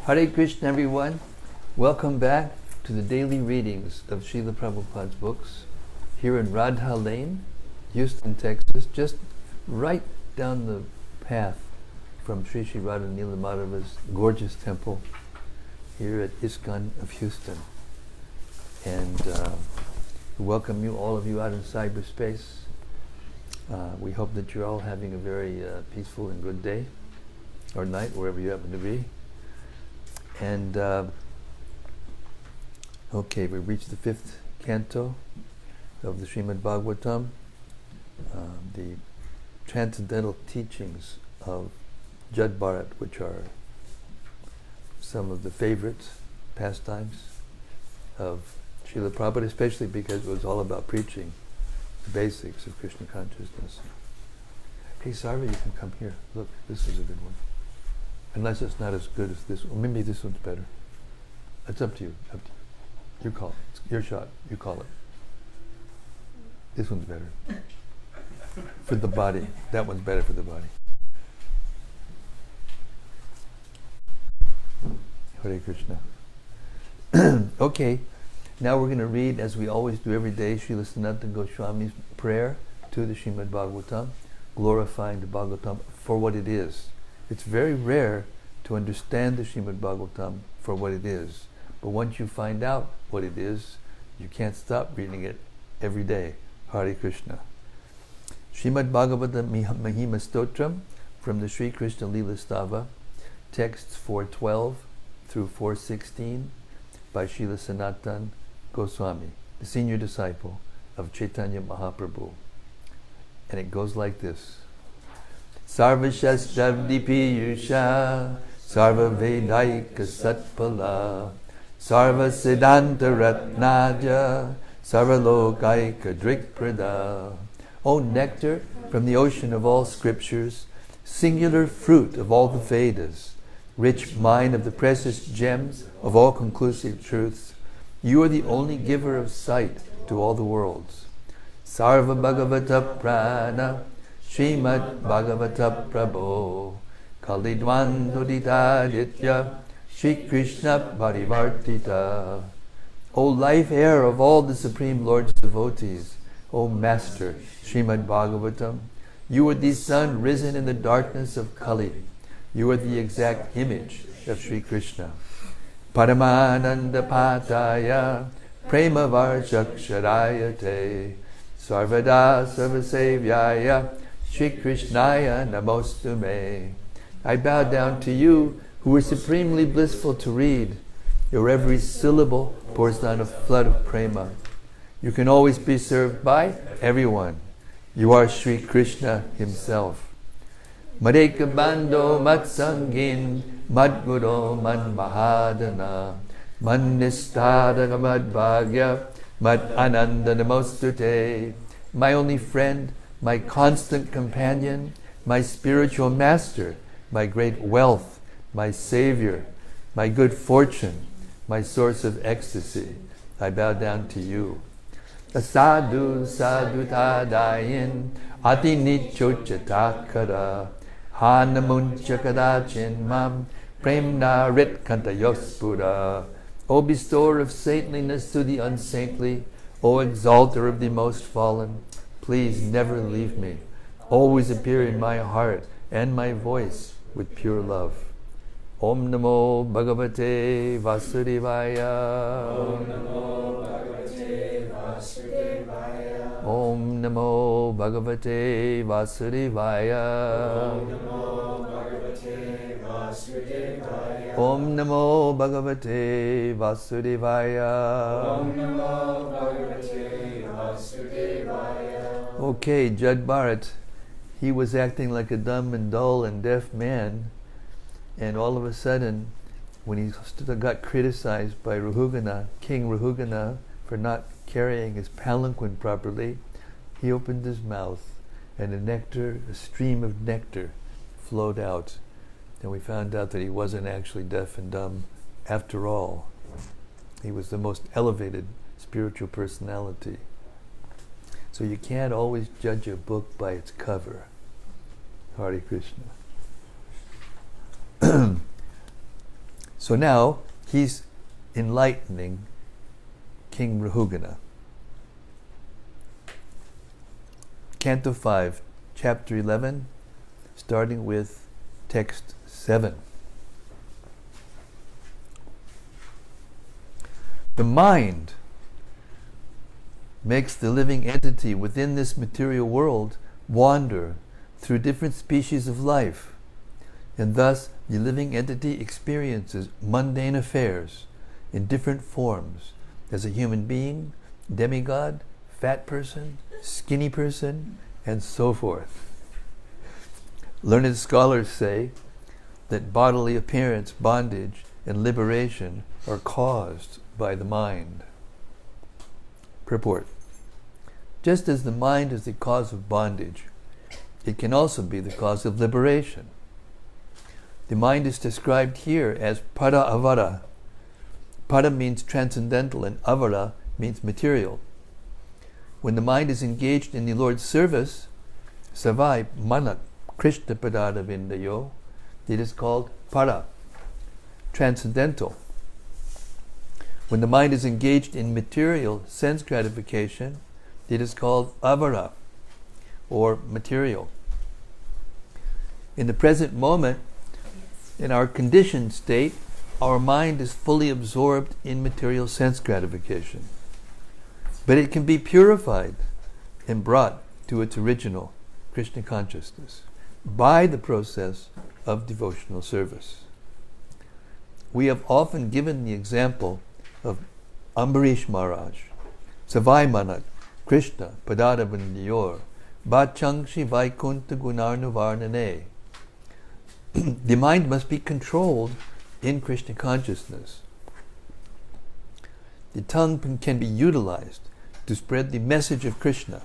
Hare Krishna, everyone. Welcome back to the daily readings of Srila Prabhupada's books here in Radha Lane, Houston, Texas, just right down the path from Sri Sri Radha Nila Madhava's gorgeous temple here at ISKCON of Houston. And we welcome you, all of you out in cyberspace. We hope that you're all having a very peaceful and good day or night, wherever you happen to be. And okay, we reached the 5th canto of the Srimad-Bhagavatam, the transcendental teachings of Jada, which are some of the favorite pastimes of Srila Prabhupada, especially because it was all about preaching the basics of Krishna consciousness. Hey Sarva, you can come here. Look, this is a good one. Unless it's not as good as this one. Maybe this one's better. It's up to you. Up to you. You call it. It's your shot. You call it. This one's better. For the body. That one's better for the body. Hare Krishna. Okay. Now we're going to read, as we always do every day, Srila Sanatana Goswami's prayer to the Srimad Bhagavatam, glorifying the Bhagavatam for what it is. It's very rare to understand the Srimad Bhagavatam for what it is. But once you find out what it is, you can't stop reading it every day. Hare Krishna. Srimad Bhagavatam Mahima Stotram from the Sri Krishna Lila Stava, texts 412 through 416 by Srila Sanatana Goswami, the senior disciple of Chaitanya Mahaprabhu. And it goes like this. Sarva Shastabdi Piyusha Sarva Vedaika Satpala Sarva Siddhanta Ratnaja Sarva Lokaika Drikprada. O nectar from the ocean of all scriptures, singular fruit of all the Vedas, rich mine of the precious gems of all conclusive truths, you are the only giver of sight to all the worlds. Sarva Bhagavata Prana Srimad Bhagavata Prabhu Kalidwan Nuditaditya Shri Krishna Parivartita. O life air of all the Supreme Lord's devotees, O Master Srimad Bhagavatam, you are the sun risen in the darkness of Kali. You are the exact image of Sri Krishna. Paramananda Pataya Prema Varshakshadayate Sarvada Sarvasevyaya Shri Krishnaya Namostume. I bow down to you, who are supremely blissful to read. Your every syllable pours down a flood of prema. You can always be served by everyone. You are Sri Krishna himself. Madeka Bando Matsangin Madguru Man Mahadana Mannistada Madbhagya Mad Ananda Namostute. My only friend, my constant companion, my spiritual master, my great wealth, my savior, my good fortune, my source of ecstasy, I bow down to you. Sadhu sadhu tadayin ati nichochatakara hanamunchakadachin mam premna rit kantayospura. O bestower of saintliness to the unsaintly, O exalter of the most fallen, please never leave me. Always appear in my heart and my voice with pure love. Om Namo Bhagavate Vasudevaya. Om Namo Bhagavate Vasudevaya. Om Namo Bhagavate Vasudevaya. Om Namo Bhagavate Vasudevaya. Om Namo Bhagavate Vasudevaya. Okay, Jada, he was acting like a dumb and dull and deaf man, and all of a sudden, when he got criticized by Rahugana, King Rahugana, for not carrying his palanquin properly, he opened his mouth, and a stream of nectar flowed out. And we found out that he wasn't actually deaf and dumb after all. He was the most elevated spiritual personality. So you can't always judge a book by its cover. Hare Krishna. So now he's enlightening King Rahugana. Canto 5, Chapter 11, starting with text 7. The mind makes the living entity within this material world wander through different species of life, and thus the living entity experiences mundane affairs in different forms as a human being, demigod, fat person, skinny person, and so forth. Learned scholars say that bodily appearance, bondage, and liberation are caused by the mind. Purport. Just as the mind is the cause of bondage, it can also be the cause of liberation. The mind is described here as para avara. Para means transcendental and avara means material. When the mind is engaged in the Lord's service, savai manak krishna padada vindayo, it is called para, transcendental. When the mind is engaged in material sense gratification, it is called avara, or material. In the present moment, in our conditioned state, our mind is fully absorbed in material sense gratification. But it can be purified and brought to its original Krishna consciousness by the process of devotional service. We have often given the example of Ambarish Maharaj, Savai Manak, Krishna, Padada Vindayor, Bachangshi Vaikunta Gunarnuvarnane. The mind must be controlled in Krishna consciousness. The tongue can be utilized to spread the message of Krishna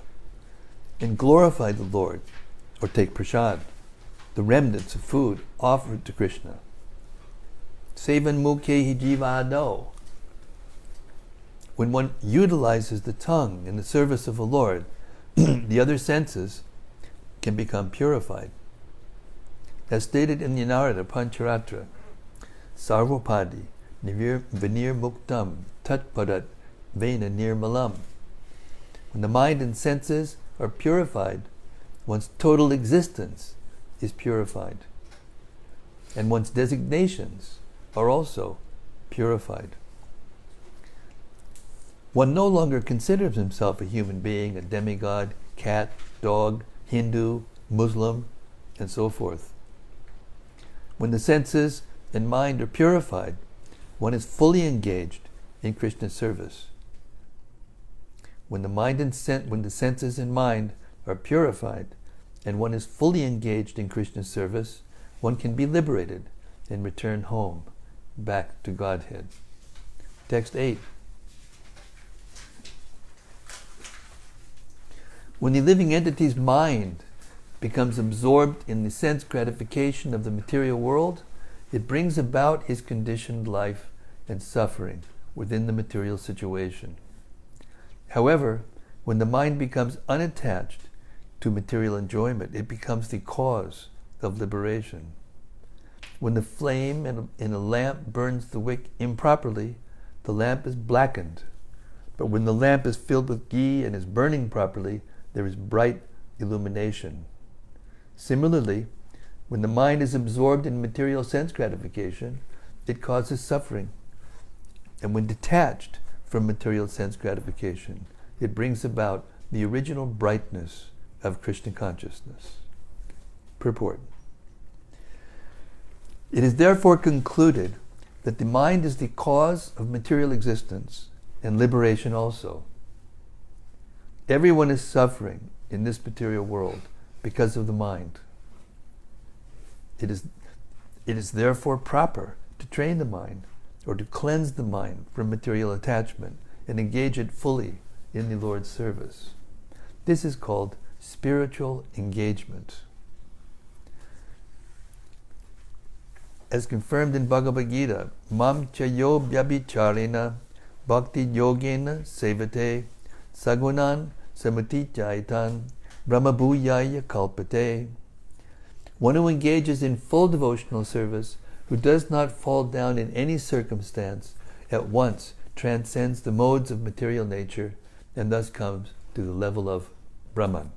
and glorify the Lord, or take prasad, the remnants of food offered to Krishna. Sevan mukhe jivado. When one utilizes the tongue in the service of the Lord, the other senses can become purified. As stated in the Narada Pancharatra, Sarvopadi, Nivir Venir Muktam, Tatpadat, Vena Nirmalam. When the mind and senses are purified, one's total existence is purified. And one's designations are also purified. One no longer considers himself a human being, a demigod, cat, dog, Hindu, Muslim, and so forth. When the senses and mind are purified, one is fully engaged in Krishna's service. When the mind and when the senses and mind are purified, and one is fully engaged in Krishna's service, one can be liberated and return home, back to Godhead. Text 8. When the living entity's mind becomes absorbed in the sense gratification of the material world, it brings about his conditioned life and suffering within the material situation. However, when the mind becomes unattached to material enjoyment, it becomes the cause of liberation. When the flame in a lamp burns the wick improperly, the lamp is blackened. But when the lamp is filled with ghee and is burning properly, there is bright illumination. Similarly, when the mind is absorbed in material sense gratification, it causes suffering. And when detached from material sense gratification, it brings about the original brightness of Krishna consciousness. Purport. It is therefore concluded that the mind is the cause of material existence and liberation also. Everyone is suffering in this material world because of the mind. It is therefore proper to train the mind, or to cleanse the mind from material attachment and engage it fully in the Lord's service. This is called spiritual engagement. As confirmed in Bhagavad Gita, Mam chayo vyabhicharena bhakti yogena sevate sagunan samati jaitan brahmabhuyaya kalpate. One who engages in full devotional service who does not fall down in any circumstance, at once transcends the modes of material nature and thus comes to the level of Brahman.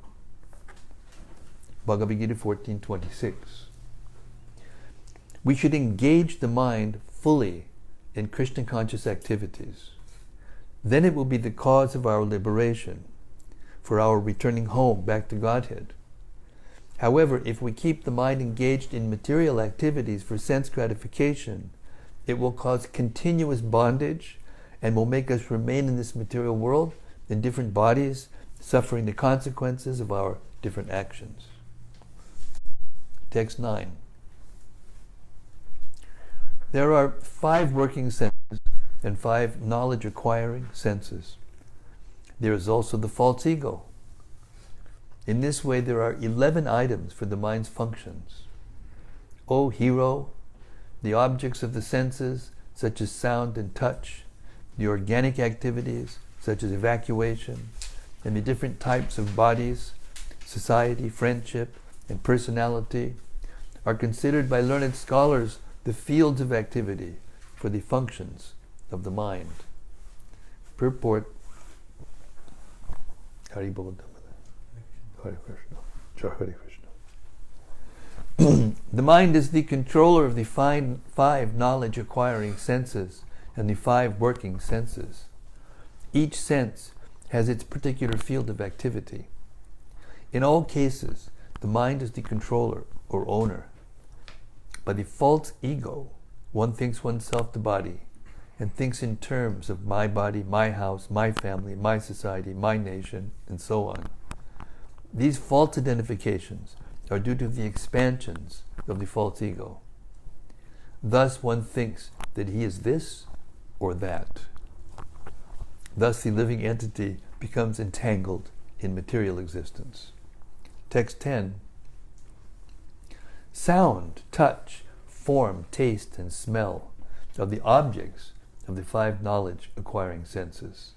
Bhagavad Gita 14:26. We should engage the mind fully in Krishna conscious activities. Then it will be the cause of our liberation, for our returning home back to Godhead. However, if we keep the mind engaged in material activities for sense gratification, it will cause continuous bondage and will make us remain in this material world in different bodies, suffering the consequences of our different actions. Text 9. There are 5 working senses and 5 knowledge-acquiring senses. There is also the false ego. In this way, there are 11 items for the mind's functions. O hero, the objects of the senses, such as sound and touch, the organic activities, such as evacuation, and the different types of bodies, society, friendship, and personality, are considered by learned scholars the fields of activity for the functions of the mind. Purport. Hari Bol. Hare Krishna. Hare Krishna. The mind is the controller of the 5 knowledge-acquiring senses and the 5 working senses. Each sense has its particular field of activity. In all cases, the mind is the controller or owner. By the false ego, one thinks oneself the body and thinks in terms of my body, my house, my family, my society, my nation, and so on. These false identifications are due to the expansions of the false ego. Thus one thinks that he is this or that. Thus the living entity becomes entangled in material existence. Text 10. Sound, touch, form, taste, and smell are the objects of the 5 knowledge-acquiring senses.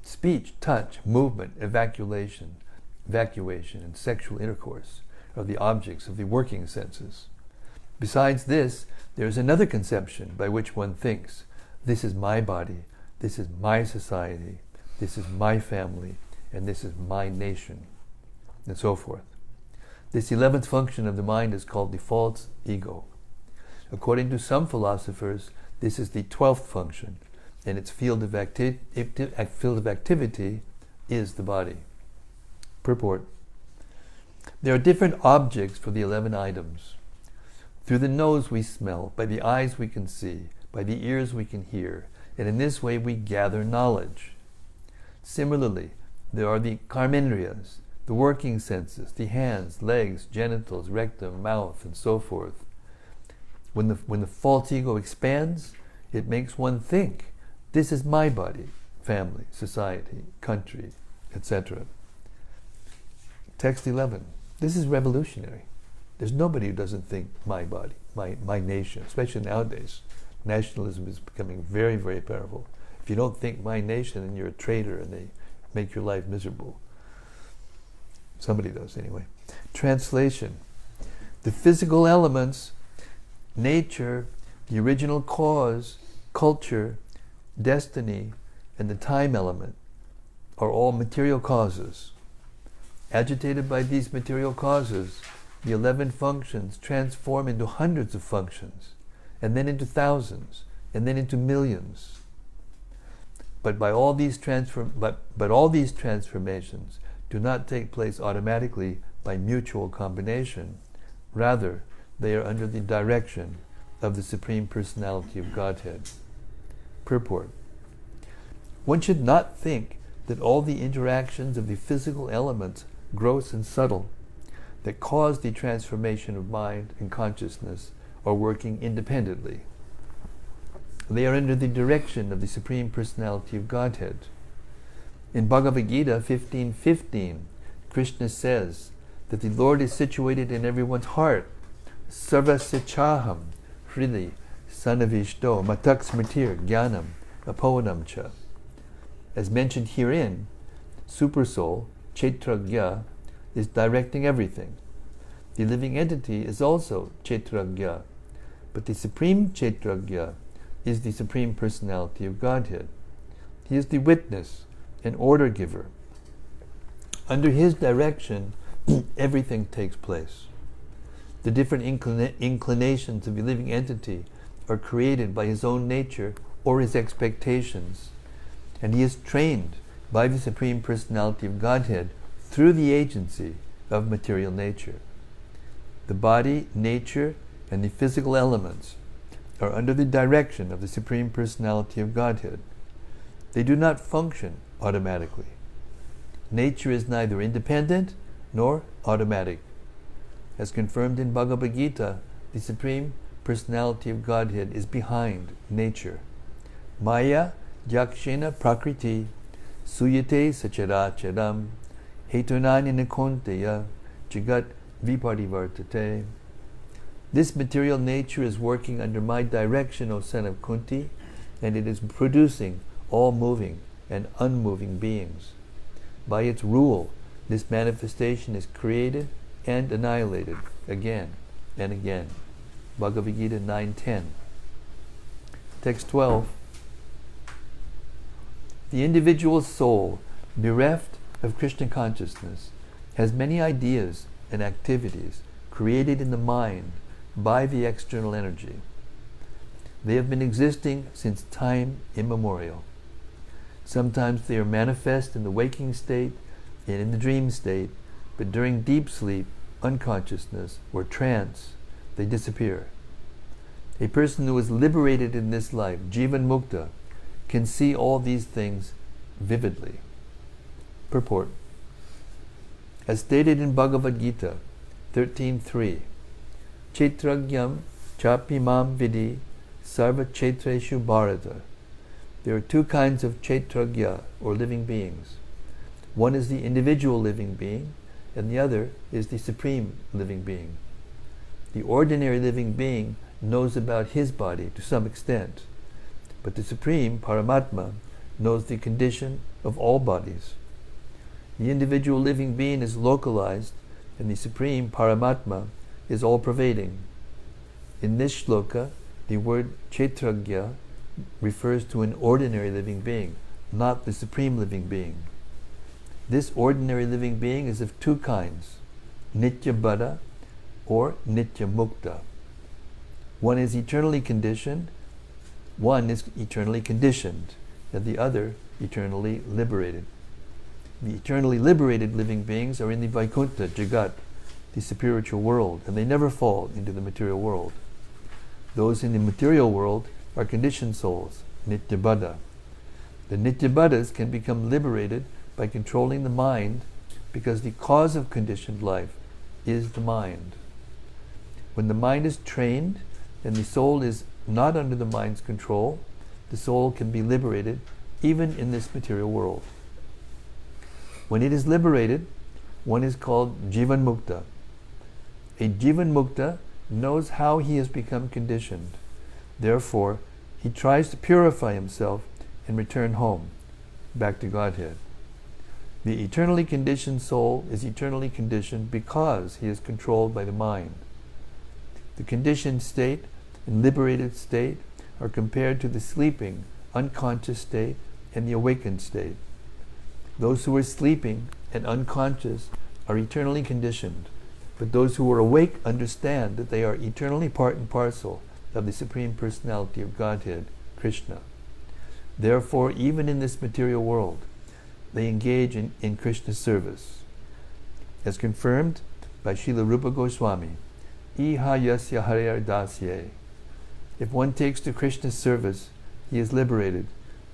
Speech, touch, movement, evacuation, and sexual intercourse are the objects of the working senses. Besides this, there is another conception by which one thinks, this is my body, this is my society, this is my family, and this is my nation, and so forth. This 11th function of the mind is called the false ego. According to some philosophers, this is the 12th function, and its field of activity is the body. Purport. There are different objects for the 11 items. Through the nose we smell, by the eyes we can see, by the ears we can hear, and in this way we gather knowledge. Similarly, there are the karmendriyas, the working senses, the hands, legs, genitals, rectum, mouth, and so forth. When the false ego expands, it makes one think, this is my body, family, society, country, etc. Text 11. This is revolutionary. There's nobody who doesn't think my body, my nation, especially nowadays. Nationalism is becoming very, very powerful. If you don't think my nation, then you're a traitor and they make your life miserable. Somebody does anyway. Translation. The physical elements, nature, the original cause, culture, destiny, and the time element are all material causes. Agitated by these material causes, the 11 functions transform into hundreds of functions, and then into thousands, and then into millions. But all these transformations do not take place automatically by mutual combination. Rather, they are under the direction of the Supreme Personality of Godhead. Purport. One should not think that all the interactions of the physical elements, gross and subtle, that cause the transformation of mind and consciousness are working independently. They are under the direction of the Supreme Personality of Godhead. In Bhagavad Gita 15:15, Krishna says that the Lord is situated in everyone's heart. Sarvasya chaham hridi sanavishto matak smritir jnanam apohanam cha. As mentioned herein, Supersoul, Kshetragya, is directing everything. The living entity is also Kshetragya, But the Supreme Kshetrajna is the Supreme Personality of Godhead. He is the witness and order giver. Under his direction, everything takes place. The different inclinations of a living entity are created by his own nature or his expectations, and he is trained by the Supreme Personality of Godhead through the agency of material nature. The body, nature, and the physical elements are under the direction of the Supreme Personality of Godhead. They do not function automatically. Nature is neither independent nor automatic. As confirmed in Bhagavad Gita, the Supreme Personality of Godhead is behind nature. Maya yakshena prakriti suyate sacharacharam hetunani nikonteya jagat viparivartate. This material nature is working under my direction, O son of Kunti, and it is producing all moving and unmoving beings. By its rule, this manifestation is created and annihilated again and again. Bhagavad Gita 9:10. Text 12. The individual soul, bereft of Krishna consciousness, has many ideas and activities created in the mind by the external energy. They have been existing since time immemorial. Sometimes they are manifest in the waking state and in the dream state, but during deep sleep, unconsciousness, or trance, they disappear. A person who is liberated in this life, Jivan Mukta, can see all these things vividly. Purport. As stated in Bhagavad Gita 13.3, Kshetragyam chapimam vidi sarva kshetreshu Bharata. There are two kinds of Kshetrajna, or living beings. One is the individual living being, and the other is the supreme living being. The ordinary living being knows about his body to some extent, but the supreme Paramatma knows the condition of all bodies. The individual living being is localized, and the supreme Paramatma is all-pervading. In this shloka, the word Kshetrajna refers to an ordinary living being, not the supreme living being. This ordinary living being is of two kinds, Nitya Buddha or Nitya Mukta. One is eternally conditioned, and the other eternally liberated. The eternally liberated living beings are in the Vaikuntha, Jagat, the spiritual world, and they never fall into the material world. Those in the material world are conditioned souls, Nitya Buddha. The Nitya Buddhas can become liberated by controlling the mind, because the cause of conditioned life is the mind. When the mind is trained and the soul is not under the mind's control, the soul can be liberated even in this material world. When it is liberated, one is called Jivan Mukta. A Jivan Mukta knows how he has become conditioned. Therefore, he tries to purify himself and return home, back to Godhead. The eternally conditioned soul is eternally conditioned because he is controlled by the mind. The conditioned state and liberated state are compared to the sleeping, unconscious state and the awakened state. Those who are sleeping and unconscious are eternally conditioned, but those who are awake understand that they are eternally part and parcel of the Supreme Personality of Godhead, Krishna. Therefore, even in this material world, they engage in Krishna's service. As confirmed by Srila Rupa Goswami, Iha yasya harer dasye. If one takes to Krishna's service, he is liberated,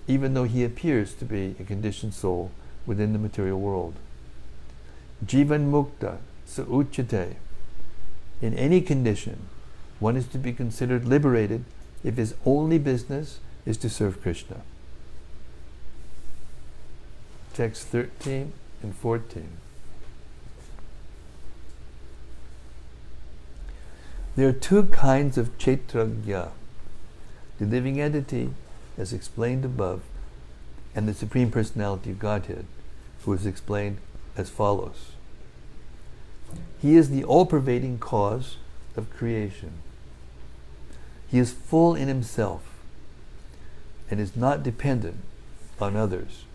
even though he appears to be a conditioned soul within the material world. Jivan mukta sa uchate. In any condition, one is to be considered liberated if his only business is to serve Krishna. Text 13 and 14. There are two kinds of Kshetrajna, the living entity, as explained above, and the Supreme Personality of Godhead, who is explained as follows. He is the all-pervading cause of creation. He is full in himself and is not dependent on others.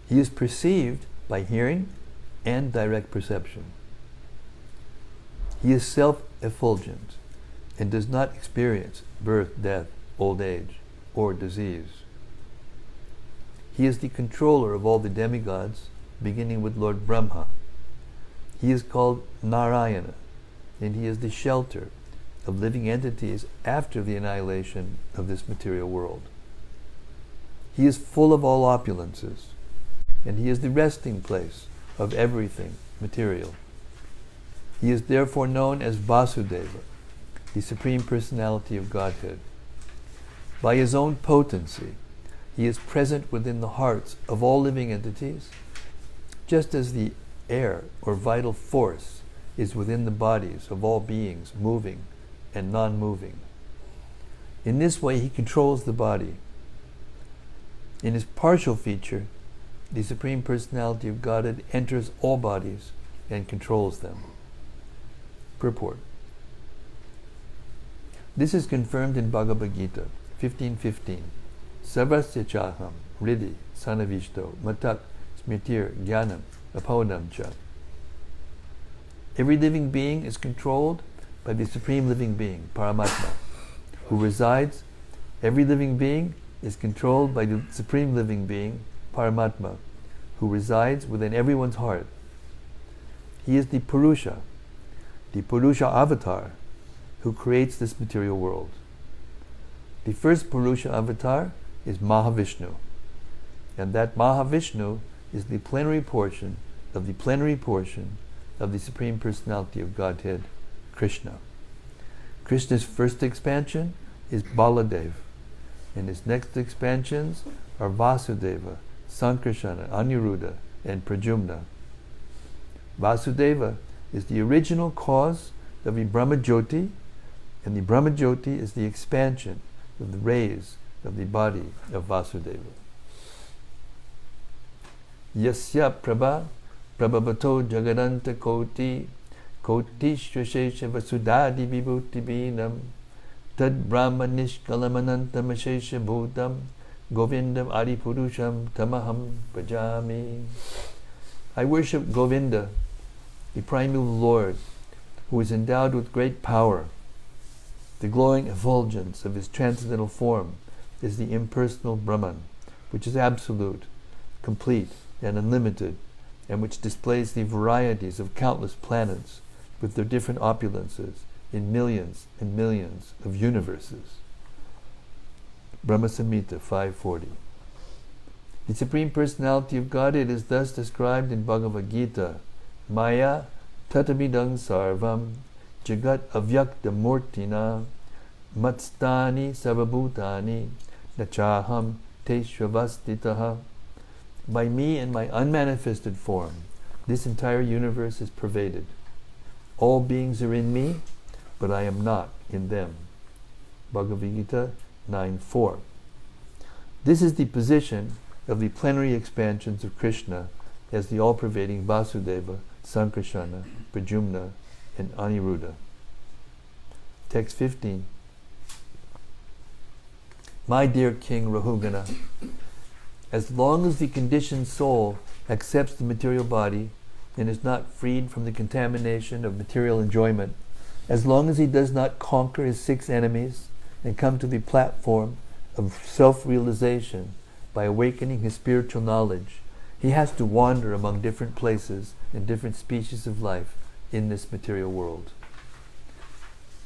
He is perceived by hearing and direct perception. He is self-effulgent and does not experience birth, death, old age, or disease. He is the controller of all the demigods, beginning with Lord Brahma. He is called Narayana, and he is the shelter of living entities after the annihilation of this material world. He is full of all opulences, and he is the resting place of everything material. He is therefore known as Vasudeva, the Supreme Personality of Godhead. By his own potency, he is present within the hearts of all living entities, just as the air or vital force is within the bodies of all beings moving and non-moving. In this way, he controls the body. In his partial feature, the Supreme Personality of Godhead enters all bodies and controls them. Purport. This is confirmed in Bhagavad Gita 15:15. Sarvasya chaham riddhi sanavishto matak smritir jnanam apodam cha. Every living being is controlled by the Supreme Living Being, Paramatma, who resides. Every living being is controlled by the Supreme Living Being, Paramatma, who resides within everyone's heart. He is the Purusha avatar, who creates this material world. The first Purusha avatar is Mahavishnu, and that Mahavishnu is the plenary portion of the Supreme Personality of Godhead, Krishna. Krishna's first expansion is Baladev, and his next expansions are Vasudeva, Sankarsana, Aniruddha, and Pradyumna. Vasudeva is the original cause of the Brahmajyoti, and the Brahmajyoti is the expansion of the rays of the body of Vasudeva. Yasya prabhavato jagadanta koti shvashesha vasudadi vibhuti binam tad brahma nishkalamanantam ashesha bhutam govindam adipurusham tamaham bhajami. I worship Govinda, the primeval Lord, who is endowed with great power. The glowing effulgence of his transcendental form is the impersonal Brahman, which is absolute, complete, and unlimited, and which displays the varieties of countless planets with their different opulences in millions and millions of universes. Brahma Samhita 540. The Supreme Personality of Godhead is thus described in Bhagavad Gita: Maya tatamidang sarvam jagat avyakta murtina matstani sarvabhutani nachaham teshvavastitaha. By me and my unmanifested form, this entire universe is pervaded. All beings are in me, but I am not in them. Bhagavad Gita 9:4. This is the position of the plenary expansions of Krishna as the all-pervading Vasudeva, Sankarsana, Pradyumna, and Aniruddha. Text 15. My dear King Rahugana, as long as the conditioned soul accepts the material body and is not freed from the contamination of material enjoyment, as long as he does not conquer his 6 enemies and come to the platform of self-realization by awakening his spiritual knowledge, he has to wander among different places and different species of life in this material world.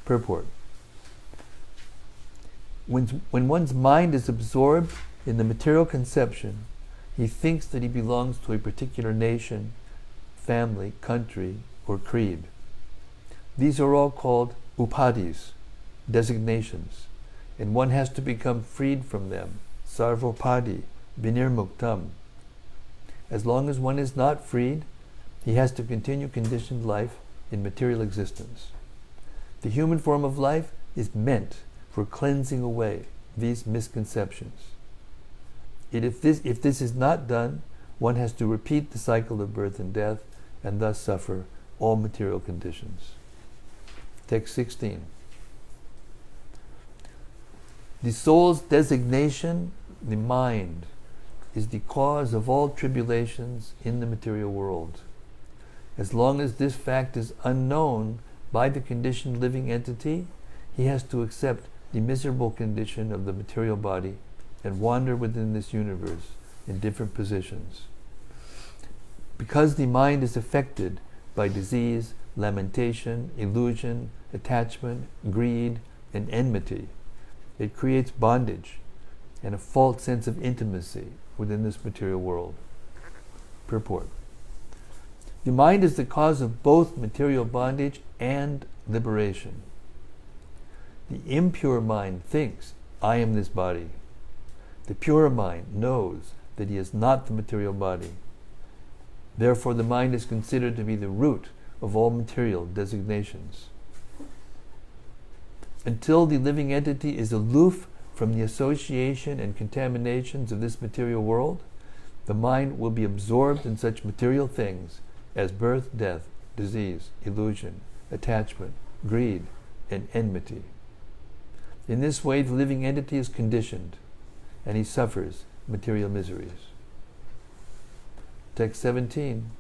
Purport. When one's mind is absorbed in the material conception, he thinks that he belongs to a particular nation, family, country, or creed. These are all called upadhis, designations, and one has to become freed from them, sarvopadi, vinirmuktam. As long as one is not freed, he has to continue conditioned life in material existence. The human form of life is meant for cleansing away these misconceptions. If this is not done, one has to repeat the cycle of birth and death and thus suffer all material conditions. Text 16. The soul's designation, the mind, is the cause of all tribulations in the material world. As long as this fact is unknown by the conditioned living entity, he has to accept the miserable condition of the material body and wander within this universe in different positions. Because the mind is affected by disease, lamentation, illusion, attachment, greed, and enmity, it creates bondage and a false sense of intimacy within this material world. Purport. The mind is the cause of both material bondage and liberation. The impure mind thinks, I am this body. The pure mind knows that he is not the material body. Therefore, the mind is considered to be the root of all material designations. Until the living entity is aloof from the association and contaminations of this material world, the mind will be absorbed in such material things as birth, death, disease, illusion, attachment, greed, and enmity. In this way, the living entity is conditioned, and he suffers material miseries. Text 17.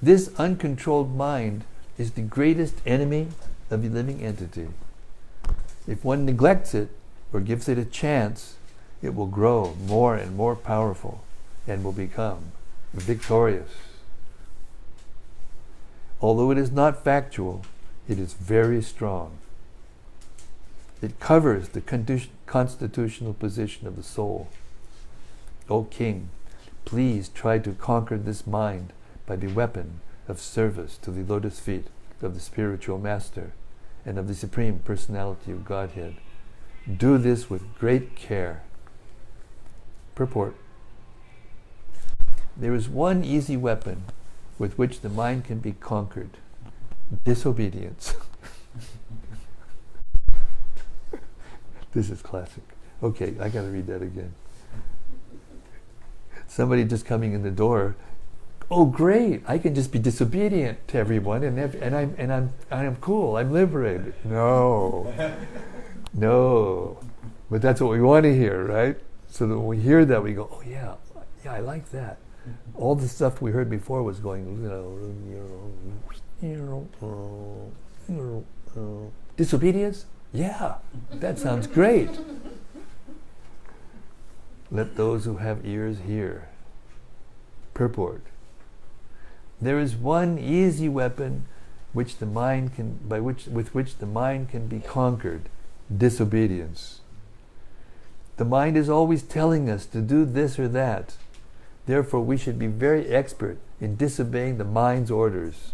This uncontrolled mind is the greatest enemy of the living entity. If one neglects it or gives it a chance, it will grow more and more powerful and will become victorious. Although it is not factual, it is very strong. It covers the constitutional position of the soul. O King, please try to conquer this mind by the weapon of service to the lotus feet of the spiritual master and of the Supreme Personality of Godhead. Do this with great care. Purport. There is one easy weapon with which the mind can be conquered: disobedience. This is classic. Okay, I got to read that again. Somebody just coming in the door. Oh, great! I can just be disobedient to everyone, and I'm cool. I'm liberated. No, no. But that's what we want to hear, right? So that when we hear that, we go, oh yeah, I like that. All the stuff we heard before was going, disobedience? Yeah, that sounds great. Let those who have ears hear. Purport. There is one easy weapon with which the mind can be conquered: disobedience. The mind is always telling us to do this or that. Therefore, we should be very expert in disobeying the mind's orders.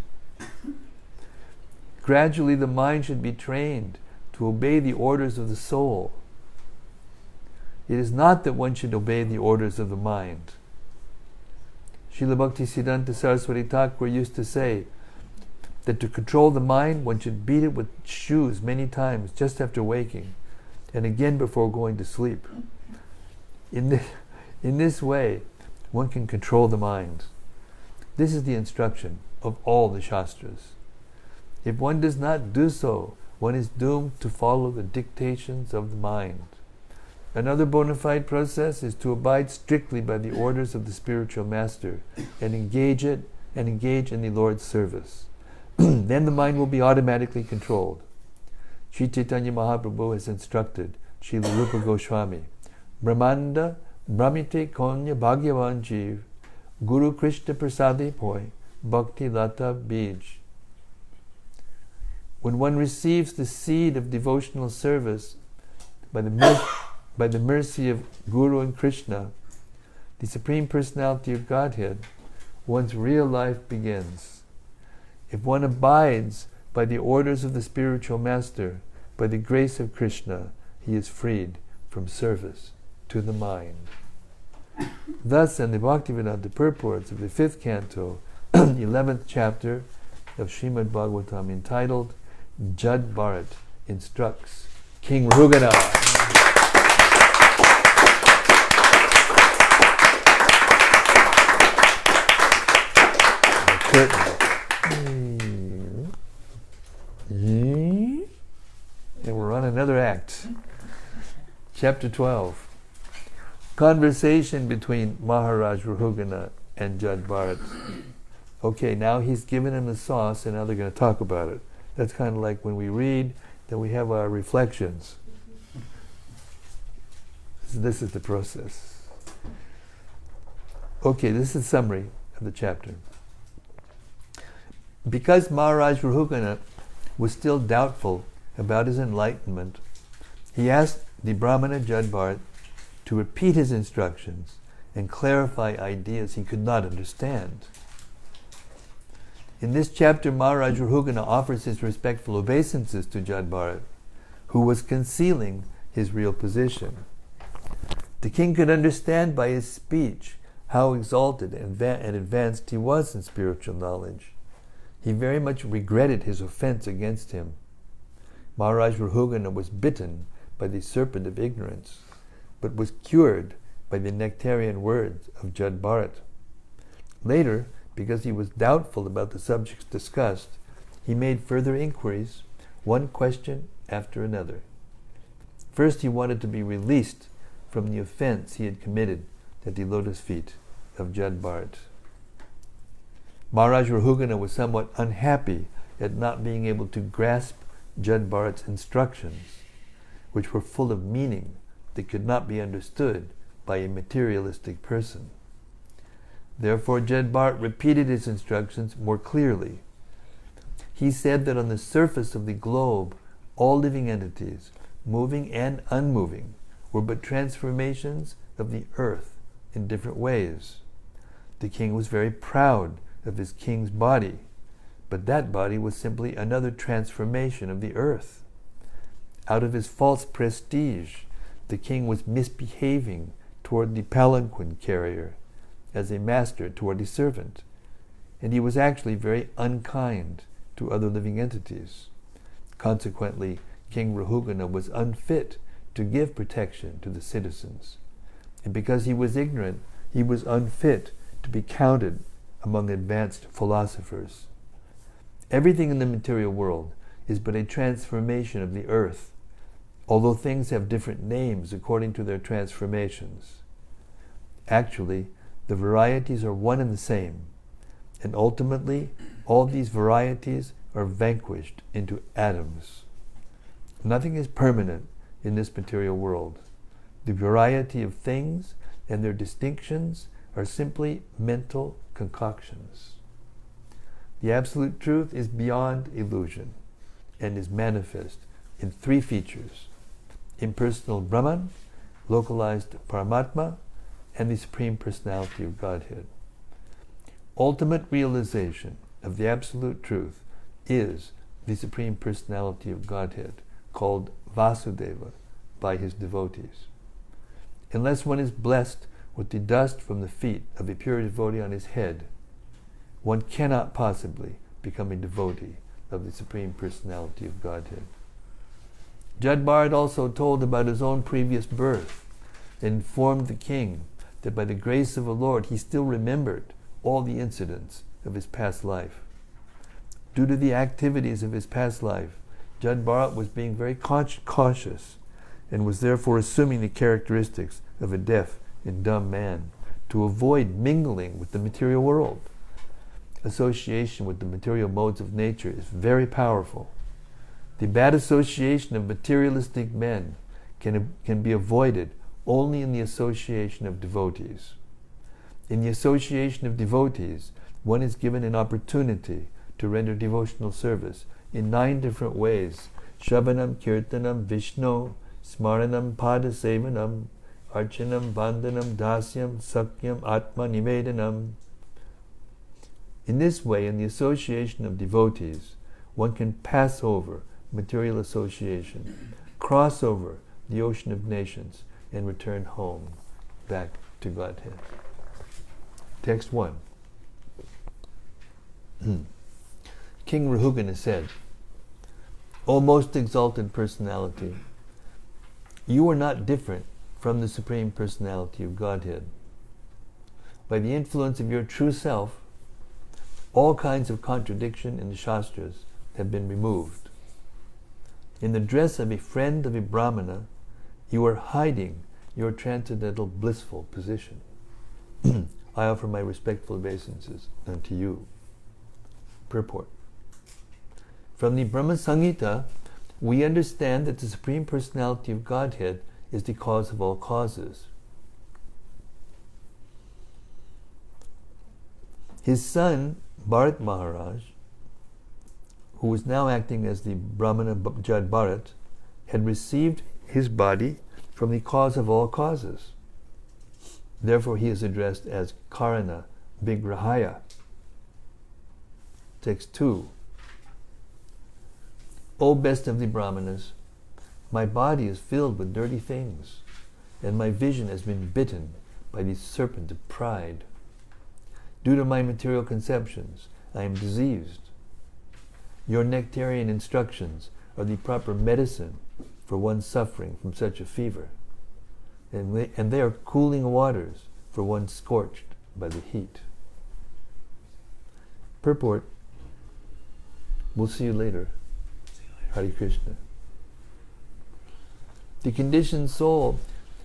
Gradually, the mind should be trained to obey the orders of the soul. It is not that one should obey the orders of the mind. Srila Bhaktisiddhanta Saraswati Thakur used to say that to control the mind, one should beat it with shoes many times just after waking, and again before going to sleep. In this way, one can control the mind. This is the instruction of all the Shastras. If one does not do so, one is doomed to follow the dictations of the mind. Another bona fide process is to abide strictly by the orders of the spiritual master and engage in the Lord's service. Then the mind will be automatically controlled. Sri Chaitanya Mahaprabhu has instructed Srila Rupa Goswami, Brahmanda Brahmite Konya Bhagyavan Jeev Guru Krishna Prasadi Poi Bhakti Lata Bij. When one receives the seed of devotional service by the mercy of Guru and Krishna, the Supreme Personality of Godhead, one's real life begins. If one abides by the orders of the spiritual master, by the grace of Krishna, he is freed from service to the mind. Thus, in the Bhaktivedanta purports of the 5th canto, 11th chapter of Srimad-Bhagavatam, entitled Jada Bharata Instructs, King Rahugana. we're on another act. Chapter 12. Conversation between Maharaj Rahugana and Jada Bharata. Okay, now he's given him the sauce and now they're going to talk about it. That's kind of like when we read, then we have our reflections. So this is the process. Okay, this is a summary of the chapter. Because Maharaj Rahugana was still doubtful about his enlightenment, he asked the Brahmana Jada Bharata to repeat his instructions and clarify ideas he could not understand. In this chapter, Maharaj Rahugana offers his respectful obeisances to Jada Bharata, who was concealing his real position. The king could understand by his speech how exalted and advanced he was in spiritual knowledge. He very much regretted his offense against him. Maharaj Rahugana was bitten by the serpent of ignorance, but was cured by the nectarian words of Jada Bharata. Later, because he was doubtful about the subjects discussed, he made further inquiries, one question after another. First, he wanted to be released from the offense he had committed at the lotus feet of Jada Bharata. Maharaj Rahugana was somewhat unhappy at not being able to grasp Jada Bharata's instructions, which were full of meaning that could not be understood by a materialistic person. Therefore, Jada Bharata repeated his instructions more clearly. He said that on the surface of the globe, all living entities, moving and unmoving, were but transformations of the earth in different ways. The king was very proud of his king's body, but that body was simply another transformation of the earth. Out of his false prestige, the king was misbehaving toward the palanquin carrier as a master toward a servant, and he was actually very unkind to other living entities. Consequently, King Rahugana was unfit to give protection to the citizens, and because he was ignorant, he was unfit to be counted among advanced philosophers. Everything in the material world is but a transformation of the earth, although things have different names according to their transformations. Actually, the varieties are one and the same, and ultimately, all these varieties are vanquished into atoms. Nothing is permanent in this material world. The variety of things and their distinctions are simply mental concoctions. The absolute truth is beyond illusion and is manifest in three features: impersonal Brahman, localized Paramatma, and the Supreme Personality of Godhead. Ultimate realization of the absolute truth is the Supreme Personality of Godhead, called Vasudeva by his devotees. Unless one is blessed with the dust from the feet of a pure devotee on his head, one cannot possibly become a devotee of the Supreme Personality of Godhead. Jada Bharata also told about his own previous birth and informed the king that by the grace of the Lord he still remembered all the incidents of his past life. Due to the activities of his past life, Jada Bharata was being very cautious and was therefore assuming the characteristics of a deaf and dumb man to avoid mingling with the material world. Association with the material modes of nature is very powerful. The bad association of materialistic men can be avoided only in the association of devotees. In the association of devotees, one is given an opportunity to render devotional service in 9 different ways: Shravanam, Kirtanam, Vishnu, Smaranam, Padasevanam, Archanam, Vandanam, Dasyam, Sakyam, Atma, Nivedanam. In this way, in the association of devotees, one can pass over material association, cross over the ocean of nations, and return home, back to Godhead. Text 1. King Rahugana said, "O most exalted personality, you are not different from the Supreme Personality of Godhead. By the influence of your true self, all kinds of contradiction in the Shastras have been removed. In the dress of a friend of a Brahmana, you are hiding your transcendental blissful position. I offer my respectful obeisances unto you. Purport. From the Brahma Samhita, we understand that the Supreme Personality of Godhead is the cause of all causes. His son, Bharat Maharaj, who was now acting as the Brahmana Jad Bharat, had received his body from the cause of all causes. Therefore, he is addressed as Karana Vigrahaya. Text 2. O best of the Brahmanas, my body is filled with dirty things, and my vision has been bitten by the serpent of pride. Due to my material conceptions, I am diseased. Your nectarian instructions are the proper medicine for one suffering from such a fever, and they are cooling waters for one scorched by the heat. Purport. We'll see you later. Hare Krishna. The conditioned soul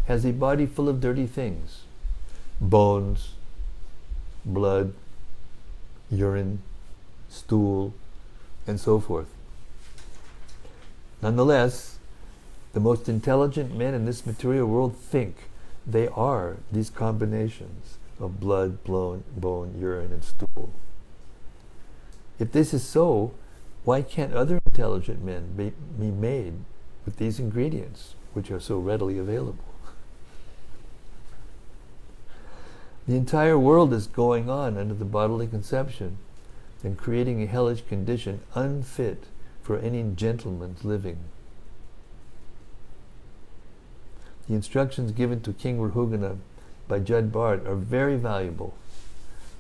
has a body full of dirty things, bones, blood, urine, stool, and so forth. Nonetheless, the most intelligent men in this material world think they are these combinations of blood, bone, urine, and stool. If this is so, why can't other intelligent men be made with these ingredients, which are so readily available? The entire world is going on under the bodily conception and creating a hellish condition unfit for any gentleman's living. The instructions given to King Rahugana by Jad Bharat are very valuable.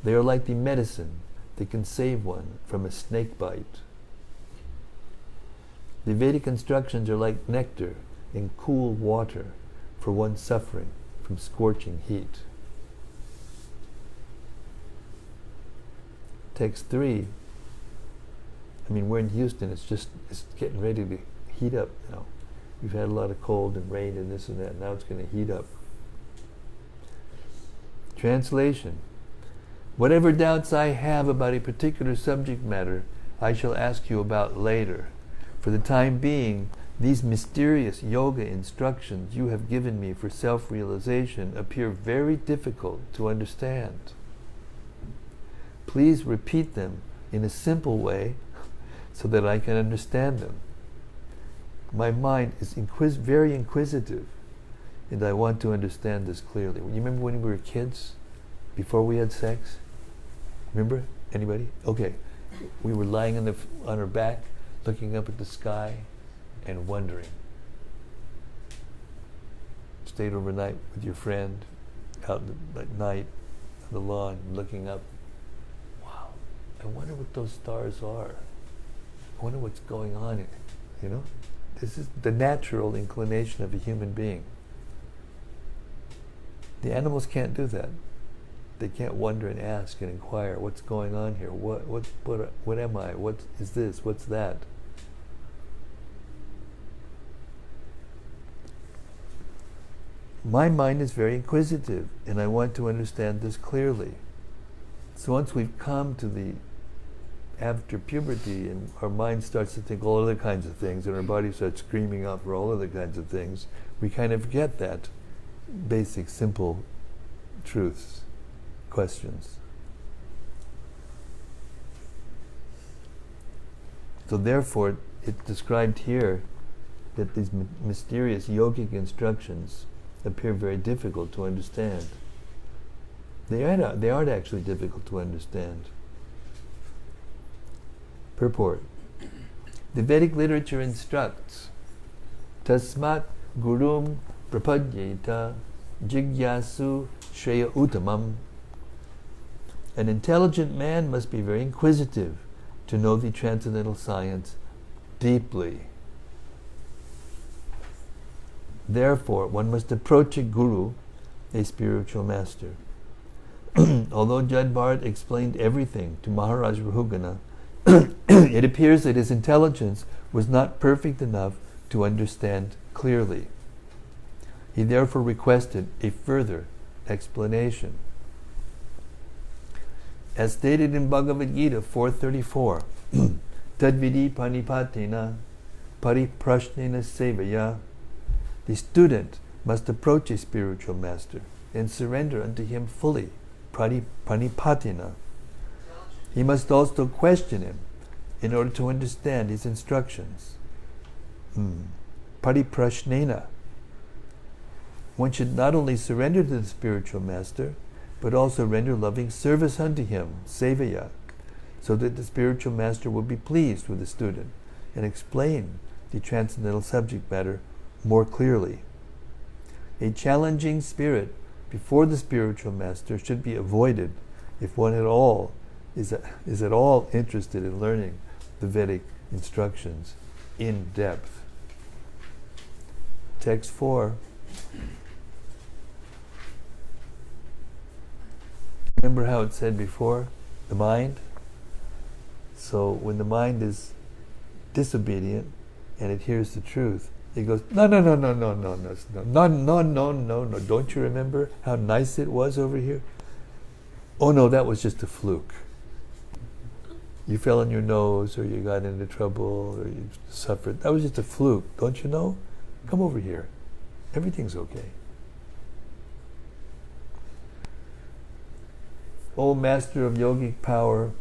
They are like the medicine that can save one from a snake bite. The Vedic instructions are like nectar in cool water for one suffering from scorching heat. Text 3. We're in Houston, it's getting ready to heat up now. We've had a lot of cold and rain and this and that. Now it's going to heat up. Translation. Whatever doubts I have about a particular subject matter, I shall ask you about later. For the time being, these mysterious yoga instructions you have given me for self-realization appear very difficult to understand. Please repeat them in a simple way so that I can understand them. My mind is very inquisitive, and I want to understand this clearly. You remember when we were kids, before we had sex? Remember? Anybody? Okay. We were lying on our back, looking up at the sky, and wondering. Stayed overnight with your friend, out at night on the lawn, looking up. Wow, I wonder what those stars are. I wonder what's going on, This is the natural inclination of a human being. The animals can't do that. They can't wonder and ask and inquire, what's going on here? What am I? What is this? What's that? My mind is very inquisitive, and I want to understand this clearly. So once we've come to after puberty, and our mind starts to think all other kinds of things, and our body starts screaming out for all other kinds of things, we kind of forget that basic, simple truths, questions. So therefore, it's described here that these mysterious yogic instructions appear very difficult to understand. They aren't actually difficult to understand. Purport. The Vedic literature instructs, Tasmat Gurum Prapadyeta Jigyasu Shreya Uttamam. An intelligent man must be very inquisitive to know the transcendental science deeply. Therefore, one must approach a guru, a spiritual master. Although Jad Bharat explained everything to Maharaj Rahugana, it appears that his intelligence was not perfect enough to understand clearly. He therefore requested a further explanation. As stated in Bhagavad Gita 4:34, Tadvidi panipatena pariprashnena sevaya. The student must approach a spiritual master and surrender unto him fully, panipatina. He must also question him in order to understand his instructions. Pariprashnena. One should not only surrender to the spiritual master, but also render loving service unto him, sevaya, so that the spiritual master will be pleased with the student and explain the transcendental subject matter more clearly. A challenging spirit before the spiritual master should be avoided if one at all is at all interested in learning the Vedic instructions in depth. Text 4. Remember how it said before, the mind? So when the mind is disobedient and it hears the truth, it goes, no, don't you remember how nice it was over here? Oh no, that was just a fluke. You fell on your nose, or you got into trouble, or you suffered. That was just a fluke, don't you know? Come over here. Everything's okay. O Master of Yogic Power,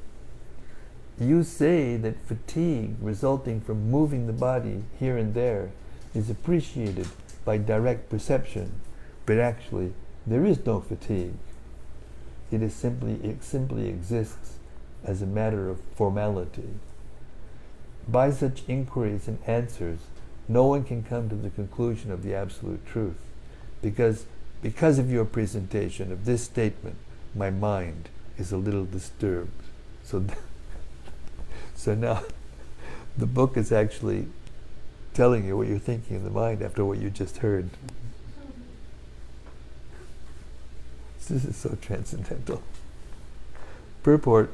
you say that fatigue resulting from moving the body here and there is appreciated by direct perception, but actually there is no fatigue. It simply exists as a matter of formality. By such inquiries and answers, no one can come to the conclusion of the absolute truth, because of your presentation of this statement, my mind is a little disturbed. So now the book is actually telling you what you're thinking in the mind after what you just heard. This is so transcendental. Purport.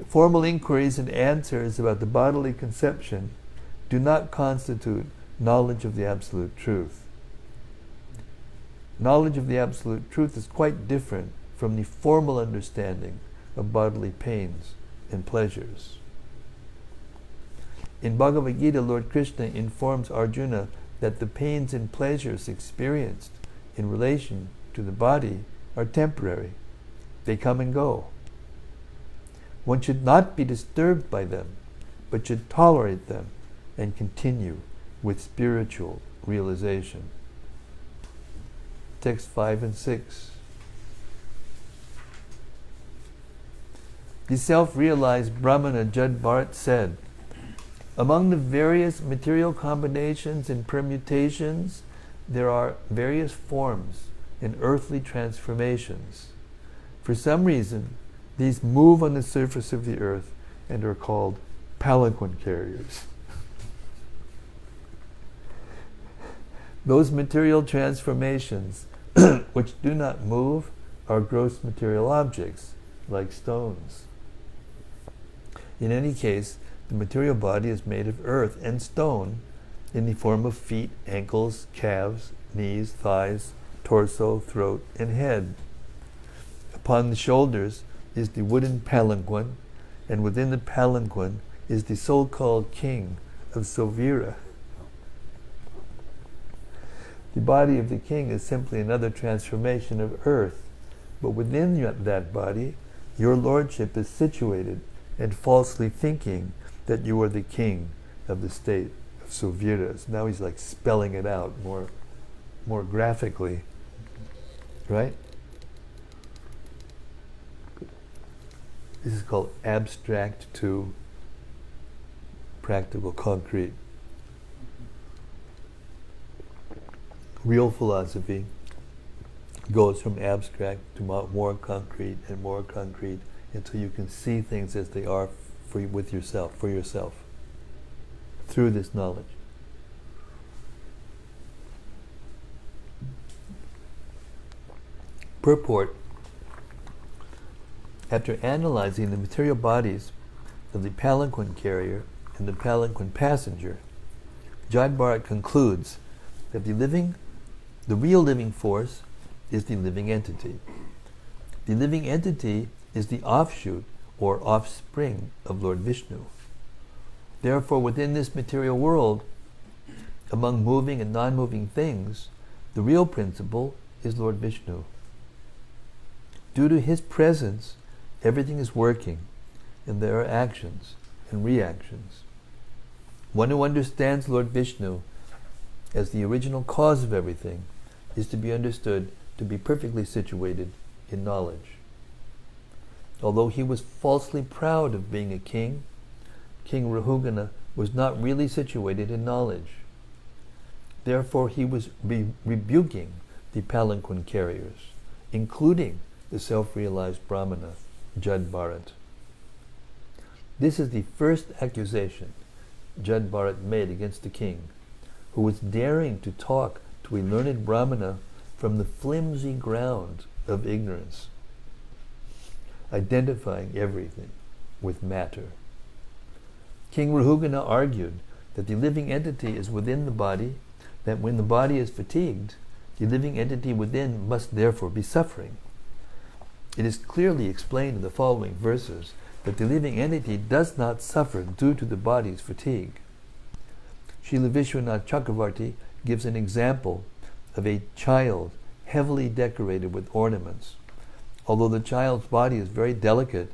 Formal inquiries and answers about the bodily conception do not constitute knowledge of the absolute truth. Knowledge of the absolute truth is quite different from the formal understanding of bodily pains and pleasures. In Bhagavad Gita, Lord Krishna informs Arjuna that the pains and pleasures experienced in relation to the body are temporary. They come and go. One should not be disturbed by them, but should tolerate them and continue with spiritual realization. Text 5 and 6. The self-realized Brahmana Jada said, among the various material combinations and permutations, there are various forms and earthly transformations. For some reason, these move on the surface of the earth and are called palanquin carriers. Those material transformations which do not move are gross material objects, like stones. In any case, the material body is made of earth and stone in the form of feet, ankles, calves, knees, thighs, torso, throat, and head. Upon the shoulders is the wooden palanquin, and within the palanquin is the so-called king of Sovira. The body of the king is simply another transformation of earth, but within that body, your lordship is situated and falsely thinking that you are the king of the state of Suviras. Now he's like spelling it out more graphically, right? This is called abstract to practical, concrete. Real philosophy goes from abstract to more concrete and more concrete until you can see things as they are for yourself, through this knowledge. Purport. After analyzing the material bodies of the palanquin carrier and the palanquin passenger, Jada Bharat concludes that the real living force is the living entity. The living entity is the offshoot or offspring of Lord Vishnu. Therefore, within this material world, among moving and non-moving things, the real principle is Lord Vishnu. Due to his presence, everything is working, and there are actions and reactions. One who understands Lord Vishnu as the original cause of everything is to be understood to be perfectly situated in knowledge. Although he was falsely proud of being a king, King Rahugana was not really situated in knowledge. Therefore, he was rebuking the palanquin carriers, including the self-realized Brahmana, Jada Bharat. This is the first accusation Jada Bharat made against the king, who was daring to talk to a learned Brahmana from the flimsy ground of ignorance, identifying everything with matter. King Rahugana argued that the living entity is within the body, that when the body is fatigued, the living entity within must therefore be suffering. It is clearly explained in the following verses that the living entity does not suffer due to the body's fatigue. Srila Vishwanath Chakravarti gives an example of a child heavily decorated with ornaments. Although the child's body is very delicate,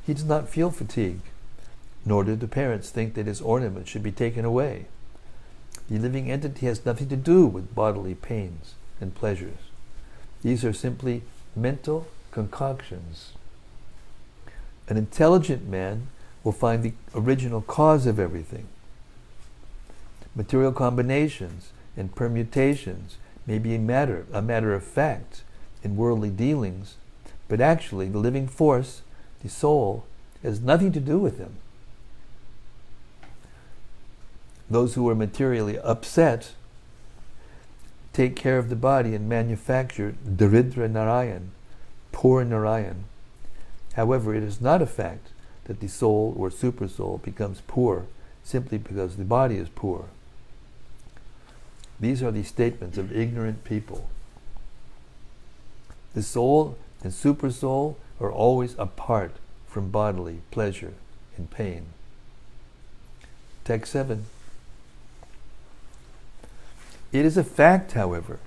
he does not feel fatigue, nor do the parents think that his ornaments should be taken away. The living entity has nothing to do with bodily pains and pleasures. These are simply mental concoctions. An intelligent man will find the original cause of everything. Material combinations and permutations may be a matter of fact in worldly dealings, but actually the living force, the soul, has nothing to do with them. Those who are materially upset take care of the body and manufacture Daridra Narayan, poor Narayan. However, it is not a fact that the soul or supersoul becomes poor simply because the body is poor. These are the statements of ignorant people. The soul and supersoul are always apart from bodily pleasure and pain. Text 7. It is a fact, however,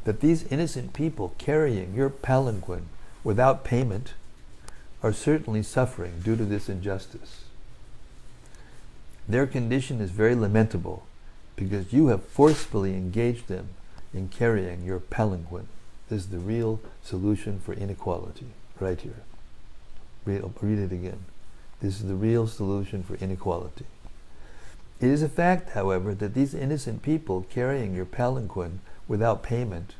that these innocent people carrying your palanquin without payment are certainly suffering due to this injustice. Their condition is very lamentable because you have forcefully engaged them in carrying your palanquin. This is the real solution for inequality, right here. Read it again. This is the real solution for inequality. It is a fact, however, that these innocent people carrying your palanquin without payment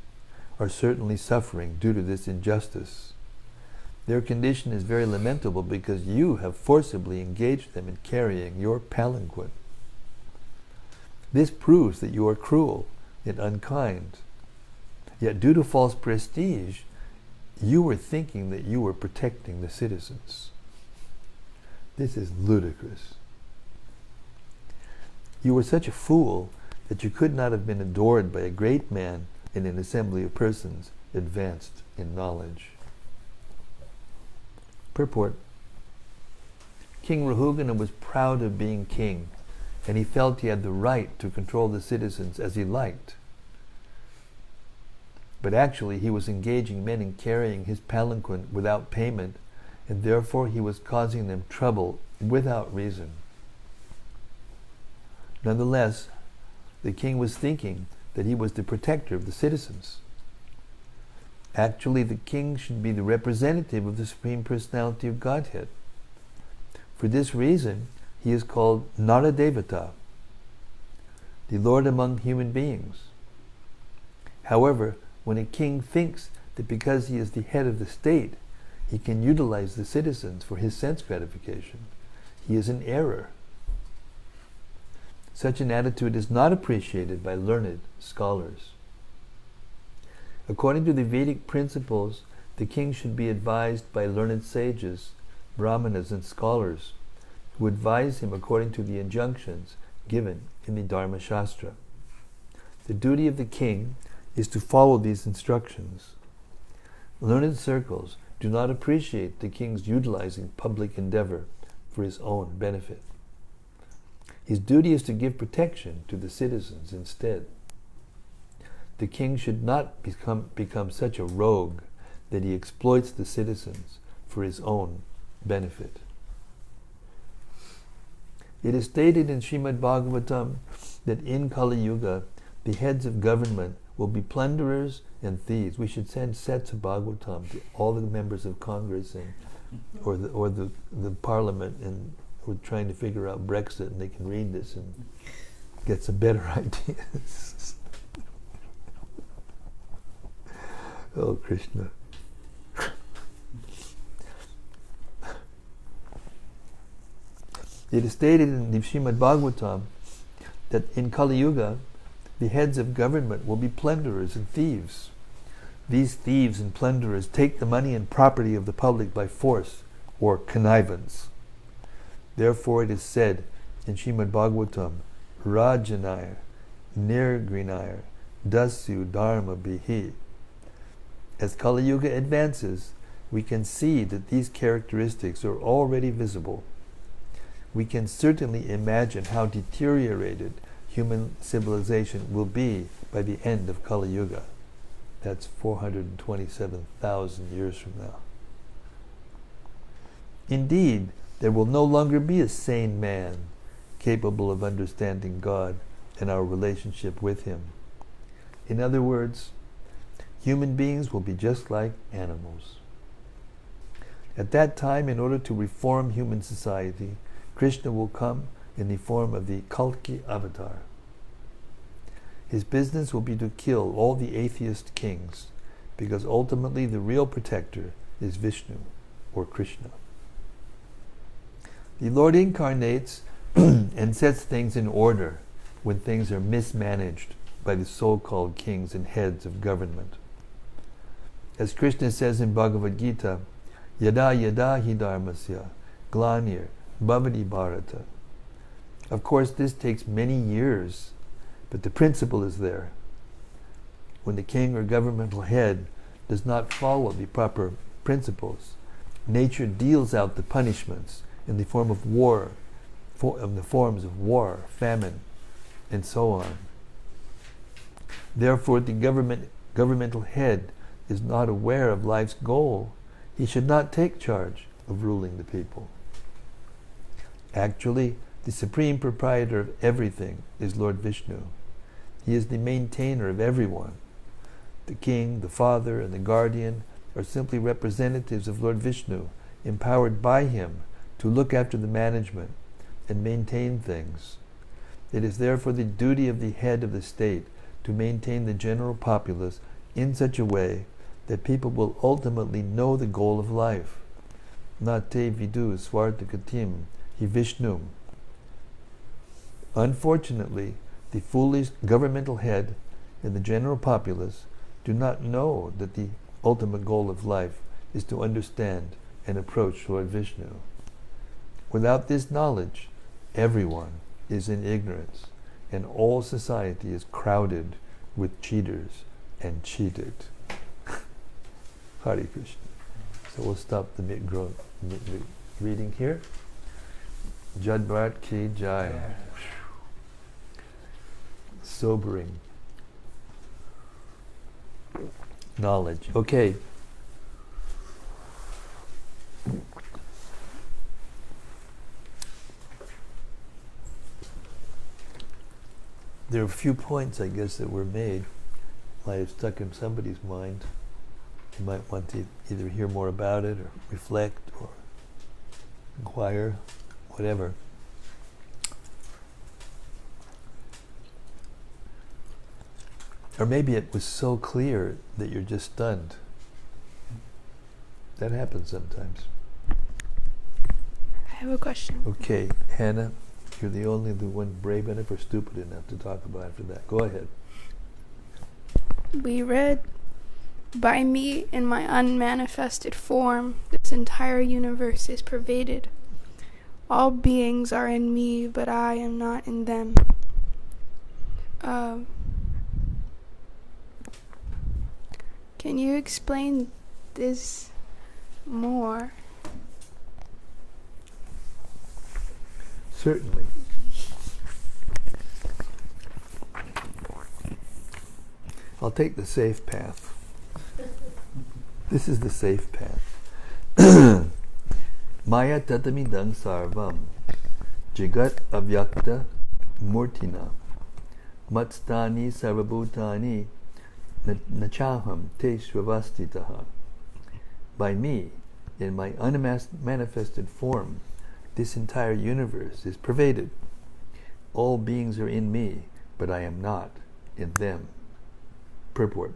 are certainly suffering due to this injustice. Their condition is very lamentable because you have forcibly engaged them in carrying your palanquin. This proves that you are cruel and unkind. Yet due to false prestige, you were thinking that you were protecting the citizens. This is ludicrous. You were such a fool that you could not have been adored by a great man in an assembly of persons advanced in knowledge. Purport. King Rahugana was proud of being king, and he felt he had the right to control the citizens as he liked. But actually he was engaging men in carrying his palanquin without payment, and therefore he was causing them trouble without reason. Nonetheless, the king was thinking that he was the protector of the citizens. Actually, the king should be the representative of the Supreme Personality of Godhead. For this reason, he is called Naradevata, the Lord among human beings. However, when a king thinks that because he is the head of the state, he can utilize the citizens for his sense gratification, he is in error. Such an attitude is not appreciated by learned scholars. According to the Vedic principles, the king should be advised by learned sages, brahmanas, and scholars who advise him according to the injunctions given in the Dharma Shastra. The duty of the king is to follow these instructions. Learned circles do not appreciate the king's utilizing public endeavor for his own benefit. His duty is to give protection to the citizens instead. The king should not become such a rogue that he exploits the citizens for his own benefit. It is stated in Srimad-Bhagavatam that in Kali Yuga, the heads of government will be plunderers and thieves. We should send sets of Bhagavatam to all the members of Congress or the Parliament, and we're trying to figure out Brexit, and they can read this and get some better ideas. Oh, Krishna. It is stated in the Srimad-Bhagavatam that in Kali Yuga, the heads of government will be plunderers and thieves. These thieves and plunderers take the money and property of the public by force or connivance. Therefore it is said in Srimad-Bhagavatam, Rajanaya, Nirgrinaya, Dasu Dharma Bihi. As Kali Yuga advances, we can see that these characteristics are already visible. We can certainly imagine how deteriorated human civilization will be by the end of Kali Yuga. That's 427,000 years from now. Indeed, there will no longer be a sane man capable of understanding God and our relationship with Him. In other words, human beings will be just like animals. At that time, in order to reform human society, Krishna will come in the form of the Kalki avatar. His business will be to kill all the atheist kings, because ultimately the real protector is Vishnu, or Krishna. The Lord incarnates and sets things in order when things are mismanaged by the so-called kings and heads of government. As Krishna says in Bhagavad Gita, Yada yada hi dharmasya glanir bhavati Bharata. Of course, this takes many years, but the principle is there. When the king or governmental head does not follow the proper principles, nature deals out the punishments in the form of war, in the forms of war, famine, and so on. Therefore, the governmental head is not aware of life's goal. He should not take charge of ruling the people. Actually, the supreme proprietor of everything is Lord Vishnu. He is the maintainer of everyone. The king, the father, and the guardian are simply representatives of Lord Vishnu, empowered by him to look after the management and maintain things. It is therefore the duty of the head of the state to maintain the general populace in such a way that people will ultimately know the goal of life. Nate vidu swartakatim hi Vishnum. Unfortunately, the foolish governmental head and the general populace do not know that the ultimate goal of life is to understand and approach Lord Vishnu. Without this knowledge, everyone is in ignorance, and all society is crowded with cheaters and cheated. Hare Krishna. So we'll stop the reading here. Jad Bharat Ki Jai. Sobering knowledge. Okay. There are a few points, I guess, that were made, might have stuck in somebody's mind. You might want to either hear more about it or reflect or inquire, whatever. Or maybe it was so clear that you're just stunned. That happens sometimes. I have a question. Okay, Hannah, you're the only one brave enough or stupid enough to talk about after that. Go ahead. We read, by me in my unmanifested form, this entire universe is pervaded. All beings are in me, but I am not in them. Can you explain this more? Certainly. I'll take the safe path. This is the safe path. Maya tatamidang sarvam jagat avyakta murtina matstani sarvabhutani nachaham te svavastitaha. By me, in my unmanifested form, this entire universe is pervaded. All beings are in me, but I am not in them. Purport.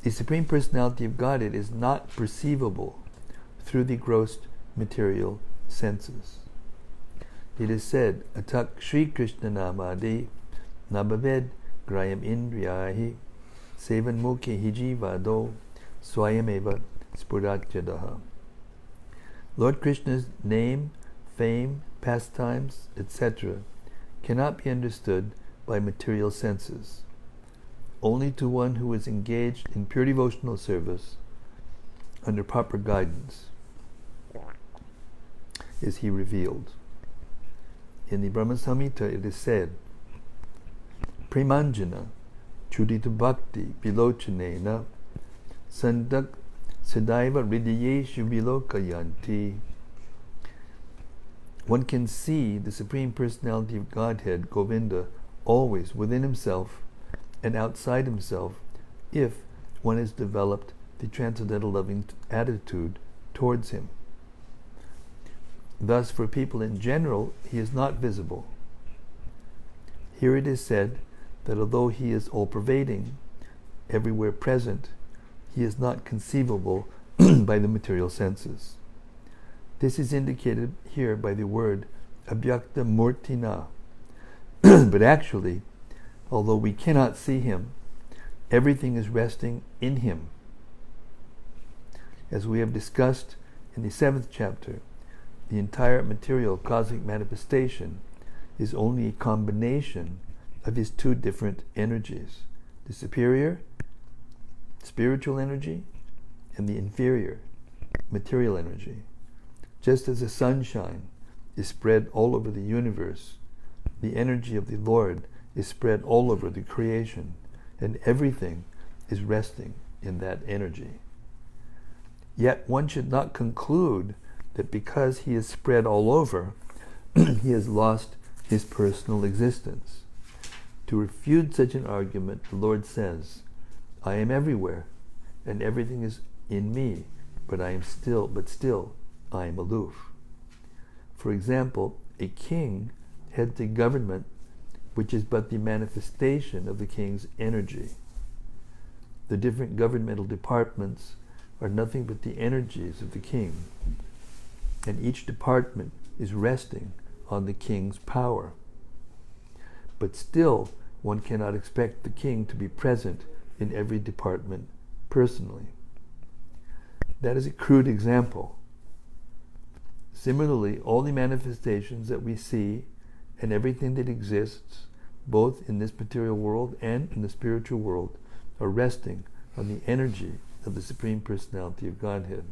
The Supreme Personality of Godhead is not perceivable through the gross material senses. It is said, Atak Shri Krishna Namadi Nabhaved Grayam Indriyahi Sevan Mukhe Hijivado Swayameva Spurat Jadaha. Lord Krishna's name, fame, pastimes, etc. cannot be understood by material senses. Only to one who is engaged in pure devotional service under proper guidance is he revealed. In the Brahma Samhita it is said, Premanjana Chudita Bhakti Vilochanena Sandak Sadaiva Hridayeshu Vilokayanti. One can see the Supreme Personality of Godhead, Govinda, always within himself and outside himself if one has developed the transcendental loving attitude towards him. Thus, for people in general, he is not visible. Here it is said that although he is all-pervading, everywhere present, he is not conceivable by the material senses. This is indicated here by the word abhyakta murtina. But actually, although we cannot see him, everything is resting in him. As we have discussed in the 7th chapter, the entire material cosmic manifestation is only a combination of his two different energies, the superior, spiritual energy, and the inferior, material energy. Just as the sunshine is spread all over the universe, the energy of the Lord is spread all over the creation, and everything is resting in that energy. Yet one should not conclude that because he is spread all over, he has lost his personal existence. To refute such an argument, the Lord says, I am everywhere, and everything is in me, but still I am aloof. For example, a king heads a government which is but the manifestation of the king's energy. The different governmental departments are nothing but the energies of the king, and each department is resting on the king's power. But still, one cannot expect the king to be present in every department personally. That is a crude example. Similarly, all the manifestations that we see and everything that exists, both in this material world and in the spiritual world, are resting on the energy of the Supreme Personality of Godhead.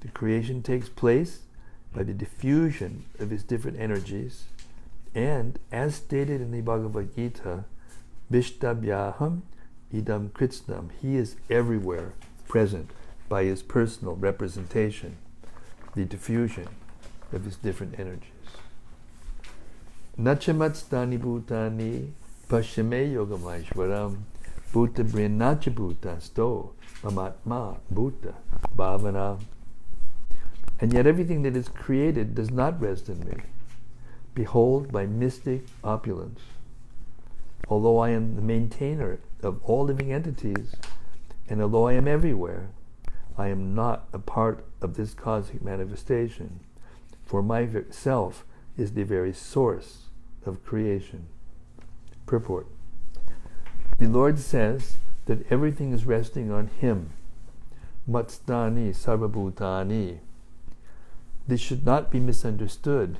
The creation takes place by the diffusion of his different energies, and as stated in the Bhagavad Gita, Vishtabhyaham idam kritsnam, he is everywhere present by his personal representation, the diffusion of his different energies. Nachamatstani bhutani pashyame yogamaishvaram bhuta brinacha bhutasto mamatma bhuta bhavana. And yet everything that is created does not rest in me. Behold my mystic opulence. Although I am the maintainer of all living entities, and although I am everywhere, I am not a part of this cosmic manifestation, for myself is the very source of creation. Purport. The Lord says that everything is resting on him. Matstani sarvabhutani. This should not be misunderstood.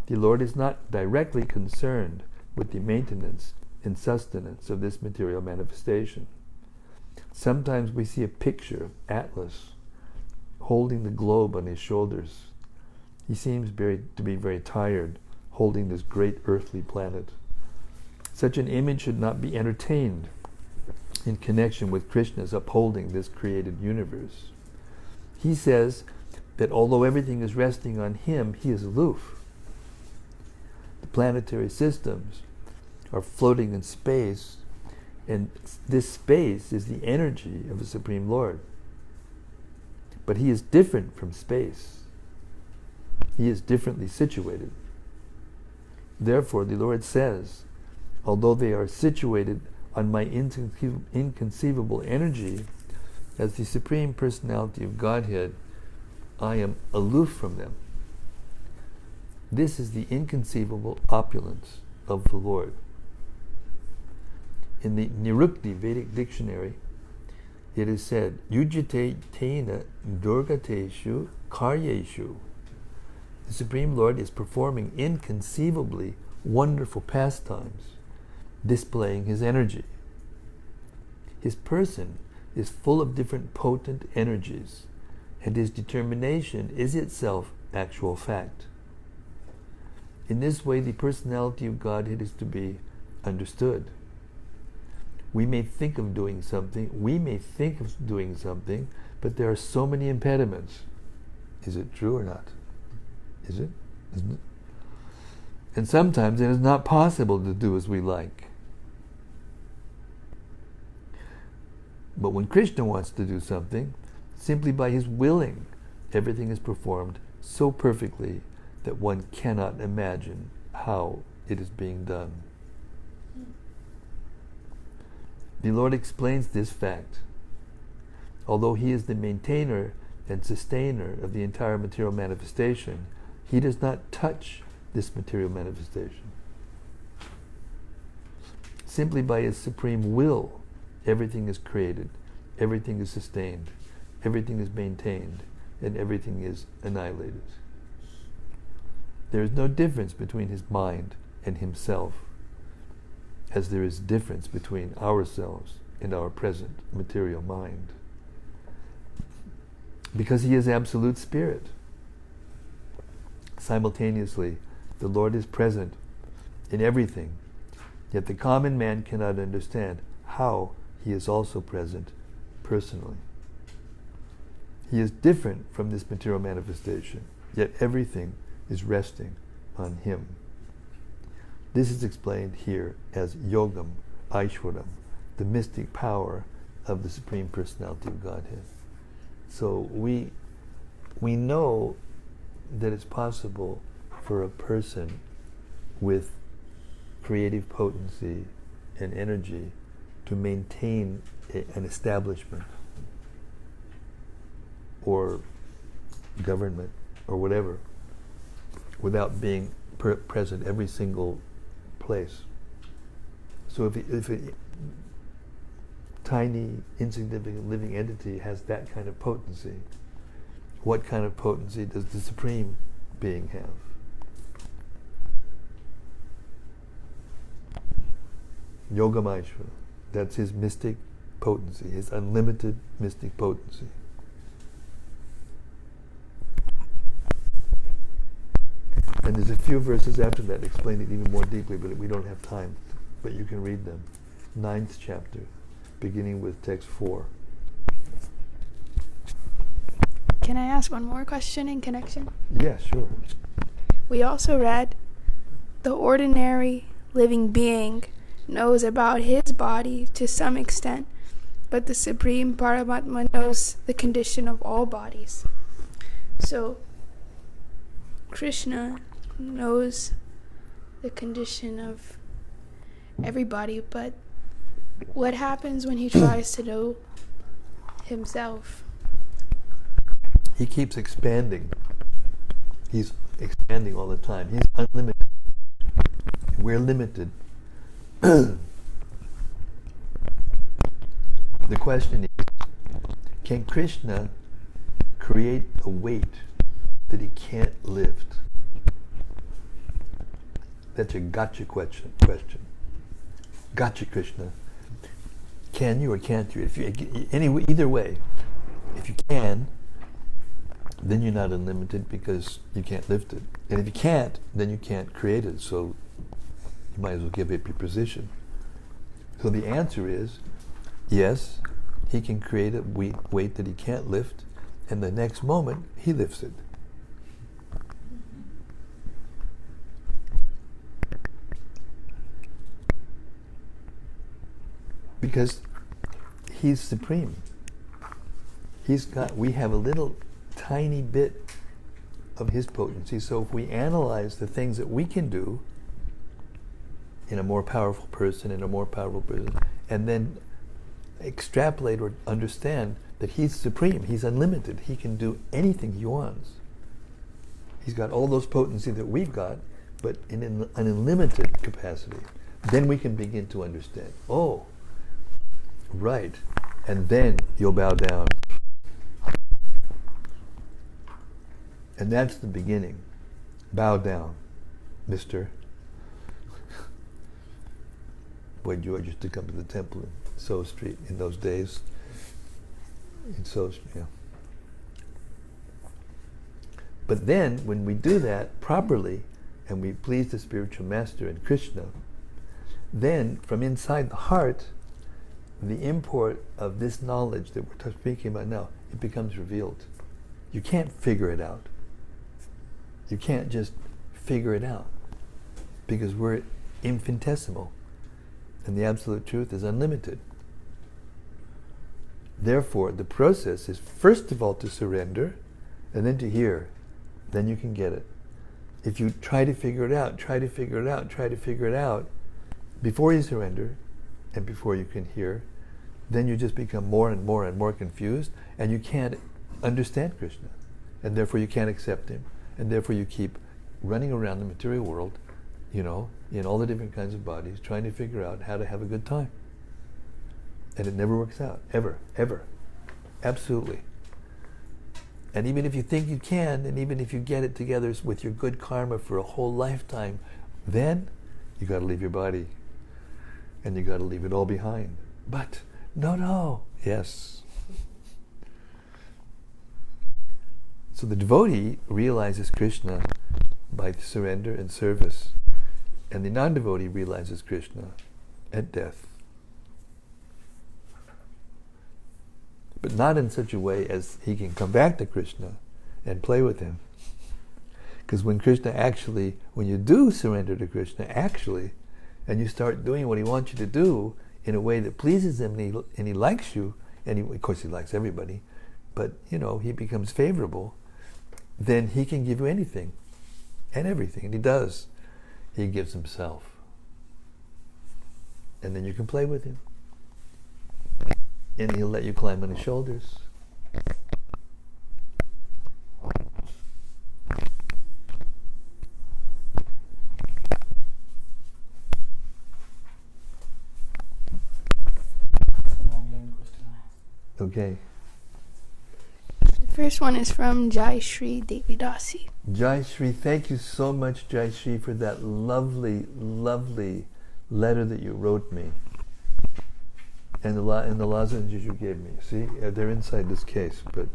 The Lord is not directly concerned with the maintenance and sustenance of this material manifestation. Sometimes we see a picture of Atlas holding the globe on his shoulders. He seems to be very tired, holding this great earthly planet. Such an image should not be entertained in connection with Krishna's upholding this created universe. He says that although everything is resting on him, he is aloof. The planetary systems are floating in space, and this space is the energy of the Supreme Lord. But he is different from space. He is differently situated. Therefore, the Lord says, although they are situated on my inconceivable energy, as the Supreme Personality of Godhead, I am aloof from them. This is the inconceivable opulence of the Lord. In the Nirukti Vedic dictionary, it is said, Yujite tena durgateshu karyeshu. The Supreme Lord is performing inconceivably wonderful pastimes, displaying his energy. His person is full of different potent energies, and his determination is itself actual fact. In this way, the personality of Godhead is to be understood. We may think of doing something, but there are so many impediments. Is it true or not? Is it? Isn't it? And sometimes it is not possible to do as we like. But when Krishna wants to do something, simply by his willing, everything is performed so perfectly that one cannot imagine how it is being done. The Lord explains this fact. Although he is the maintainer and sustainer of the entire material manifestation, he does not touch this material manifestation. Simply by his supreme will, everything is created, everything is sustained, everything is maintained, and everything is annihilated. There is no difference between his mind and himself, as there is difference between ourselves and our present material mind. Because he is absolute spirit. Simultaneously, the Lord is present in everything, yet the common man cannot understand how he is also present personally. He is different from this material manifestation, yet everything is resting on him. This is explained here as Yogam Aishwaram, the mystic power of the Supreme Personality of Godhead. So we know that it's possible for a person with creative potency and energy to maintain an establishment or government or whatever without being present every single place. So if a tiny, insignificant living entity has that kind of potency, what kind of potency does the Supreme Being have? Yogamaishvara. That's his mystic potency, his unlimited mystic potency. And there's a few verses after that that explain it even more deeply, but we don't have time. But you can read them. 9th chapter, beginning with text 4. Can I ask one more question in connection? Yeah, sure. We also read, the ordinary living being knows about his body to some extent, but the Supreme Paramatma knows the condition of all bodies. So, Krishna knows the condition of everybody, but what happens when he tries to know himself? He keeps expanding. He's expanding all the time. He's unlimited. We're limited. The question is, can Krishna create a weight that he can't lift? That's a gotcha question. Gotcha, Krishna. Can you or can't you? Either way, if you can, then you're not unlimited because you can't lift it. And if you can't, then you can't create it. So you might as well give up your position. So the answer is, yes, he can create a weight that he can't lift, and the next moment he lifts it. Because he's supreme. We have a little tiny bit of his potency. So if we analyze the things that we can do in a more powerful person, and then extrapolate or understand that he's supreme, he's unlimited, he can do anything he wants. He's got all those potency that we've got, but in an unlimited capacity. Then we can begin to understand. Oh, right. And then you'll bow down. And that's the beginning. Bow down, mister. Boy George used to come to the temple in So Street in those days. But then, when we do that properly, and we please the spiritual master and Krishna, then from inside the heart, the import of this knowledge that we're speaking about now, it becomes revealed. You can't figure it out. You can't just figure it out, because we're infinitesimal, and the absolute truth is unlimited. Therefore, the process is first of all to surrender, and then to hear. Then you can get it. If you try to figure it out, before you surrender, and before you can hear, then you just become more and more and more confused, and you can't understand Krishna, and therefore you can't accept him, and therefore you keep running around the material world, in all the different kinds of bodies, trying to figure out how to have a good time. And it never works out, ever. Absolutely. And even if you think you can, and even if you get it together with your good karma for a whole lifetime, then you got to leave your body, and you got to leave it all behind. But no, yes. So the devotee realizes Krishna by surrender and service, and the non-devotee realizes Krishna at death. But not in such a way as he can come back to Krishna and play with him. Because when you do surrender to Krishna, and you start doing what he wants you to do in a way that pleases him, and he likes you, and of course he likes everybody, but he becomes favorable, then he can give you anything and everything, and he does. He gives himself. And then you can play with him. And he'll let you climb on his shoulders. Okay. The first one is from Jai Shri Devidasi. Jai Shri, thank you so much, Jai Shri, for that lovely, lovely letter that you wrote me. And the lozenges you gave me. See, they're inside this case, but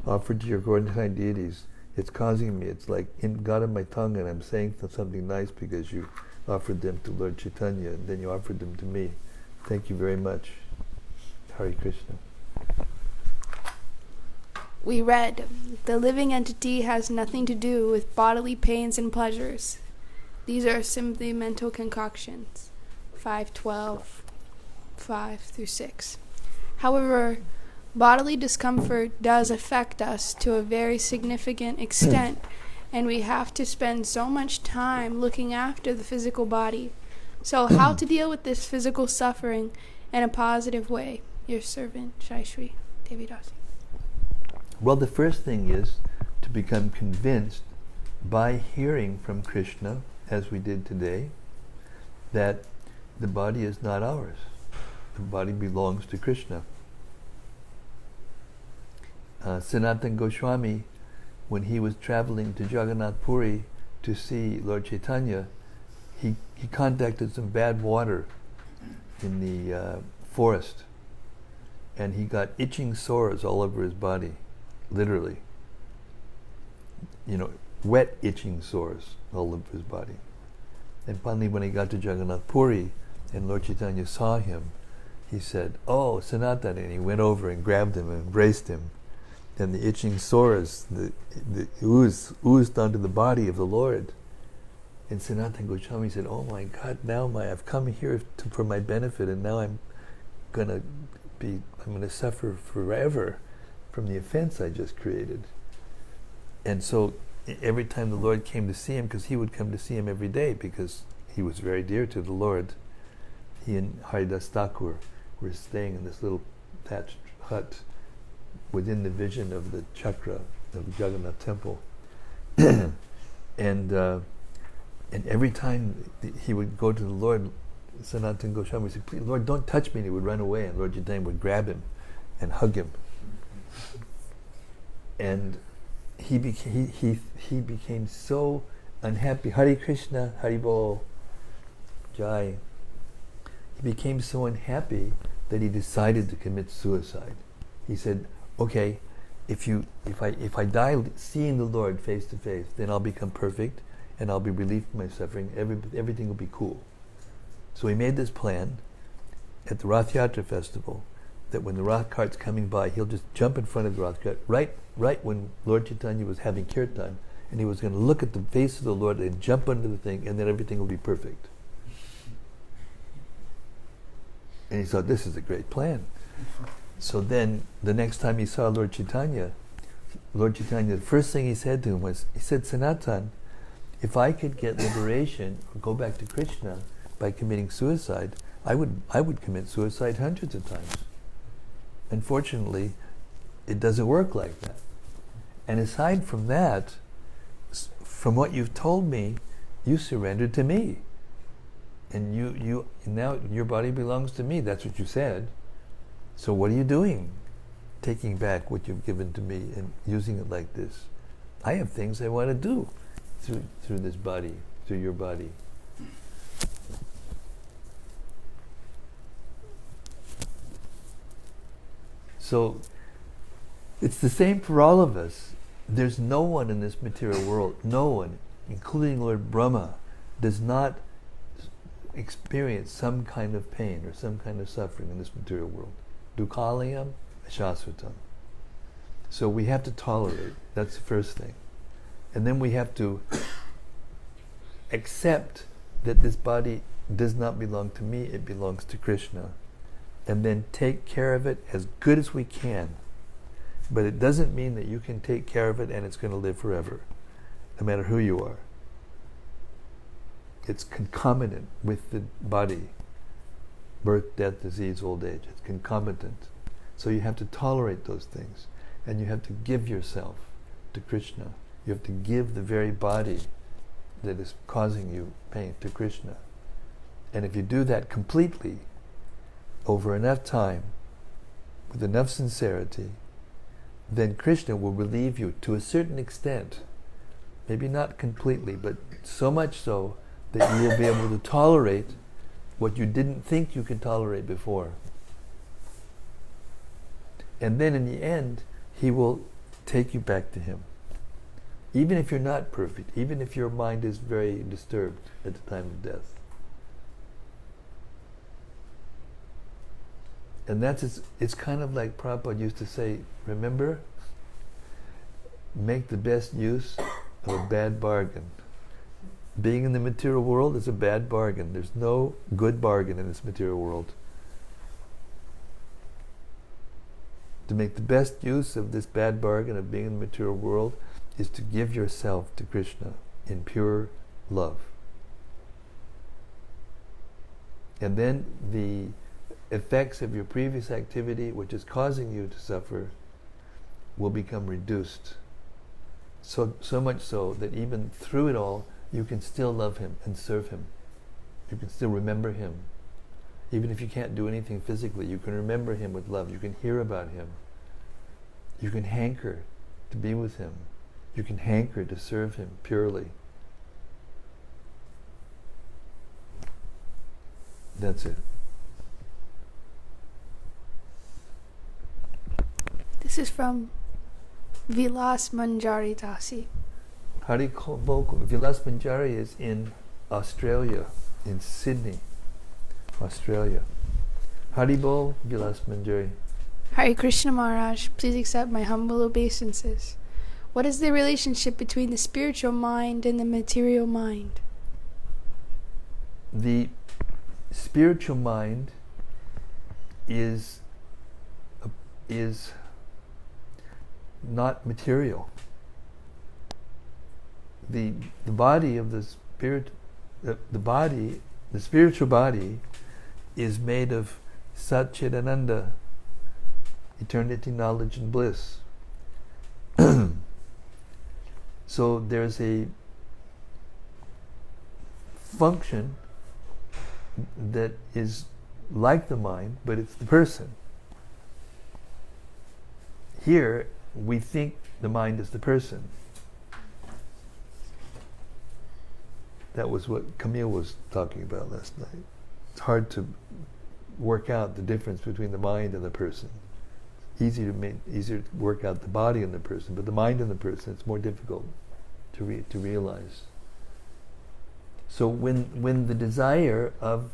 offered to your Gordon deities. It's causing me, it's like got in my tongue, and I'm saying something nice because you offered them to Lord Chaitanya, and then you offered them to me. Thank you very much. Hare Krishna. We read, the living entity has nothing to do with bodily pains and pleasures. These are simply mental concoctions. 5:12. 5-6. However, bodily discomfort does affect us to a very significant extent, and we have to spend so much time looking after the physical body. So how to deal with this physical suffering in a positive way? Your servant, Jai Shri Devidasi. Well, the first thing is to become convinced by hearing from Krishna, as we did today, that the body is not ours. The body belongs to Krishna. Sanatana Goswami when he was traveling to Jagannath Puri to see Lord Chaitanya, he contacted some bad water in the forest, and he got itching sores all over his body, literally. Wet itching sores all over his body. And finally, when he got to Jagannath Puri and Lord Chaitanya saw him, he said, "Oh, Sanatana," and he went over and grabbed him and embraced him. And the itching sores, the oozed onto the body of the Lord. And Sanatana Goswami said, "Oh my God, now I've come here for my benefit, and now I'm gonna suffer forever from the offense I just created." And so every time the Lord came to see him, because he would come to see him every day because he was very dear to the Lord, he and Haridas Thakur were staying in this little thatched hut within the vision of the chakra of the Jagannath temple. And every time he would go to the Lord, Sanatana Goswami would say, "Please, Lord, don't touch me," and he would run away, and Lord Chaitanya would grab him and hug him. And he became so unhappy. Hare Krishna, Hari Bol, Jai. He became so unhappy that he decided to commit suicide. He said, "Okay, if I die seeing the Lord face to face, then I'll become perfect, and I'll be relieved from my suffering. Everything will be cool." So he made this plan at the Rath Yatra festival that when the Rath cart's coming by, he'll just jump in front of the Rath cart right when Lord Chaitanya was having kirtan, and he was going to look at the face of the Lord and jump under the thing, and then everything will be perfect. And he thought, this is a great plan. So then, the next time he saw Lord Chaitanya, the first thing he said to him was, he said, "Sanatan, if I could get liberation or go back to Krishna by committing suicide, I would commit suicide hundreds of times. Unfortunately, it doesn't work like that. And aside from that, from what you've told me, you surrendered to me. And you now your body belongs to me. That's what you said. So what are you doing? Taking back what you've given to me and using it like this. I have things I want to do through this body, through your body." So it's the same for all of us. There's no one in this material world, no one, including Lord Brahma, does not experience some kind of pain or some kind of suffering in this material world. Dukhalayam ashasvatam. So we have to tolerate. That's the first thing. And then we have to accept that this body does not belong to me, it belongs to Krishna. And then take care of it as good as we can. But it doesn't mean that you can take care of it and it's going to live forever, no matter who you are. It's concomitant with the body. Birth, death, disease, old age. It's concomitant. So you have to tolerate those things. And you have to give yourself to Krishna. You have to give the very body that is causing you pain to Krishna. And if you do that completely, over enough time, with enough sincerity, then Krishna will relieve you to a certain extent. Maybe not completely, but so much so that you will be able to tolerate what you didn't think you could tolerate before. And then in the end, he will take you back to him. Even if you're not perfect, even if your mind is very disturbed at the time of death. And it's kind of like Prabhupada used to say, remember, make the best use of a bad bargain. Being in the material world is a bad bargain. There's no good bargain in this material world. To make the best use of this bad bargain of being in the material world is to give yourself to Krishna in pure love. And then the effects of your previous activity, which is causing you to suffer, will become reduced. So much so that even through it all, you can still love him and serve him. You can still remember him. Even if you can't do anything physically, you can remember him with love. You can hear about him. You can hanker to be with him. You can hanker to serve Him purely. That's it. This is from Vilas Manjari Dasi. Hari Bokul. Vilas Manjari is in Australia, in Sydney, Australia. Haribol, Vilas Manjari. Hare Krishna Maharaj, please accept my humble obeisances. What is the relationship between the spiritual mind and the material mind? The spiritual mind is not material. The body of the spirit, the spiritual body is made of Sat Chit Ananda, eternity, knowledge, and bliss. So there's a function that is like the mind, but it's the person. Here, we think the mind is the person. That was what Camille was talking about last night. It's hard to work out the difference between the mind and the person. Easier to work out the body and the person, but the mind and the person, it's more difficult to realize. So when the desire of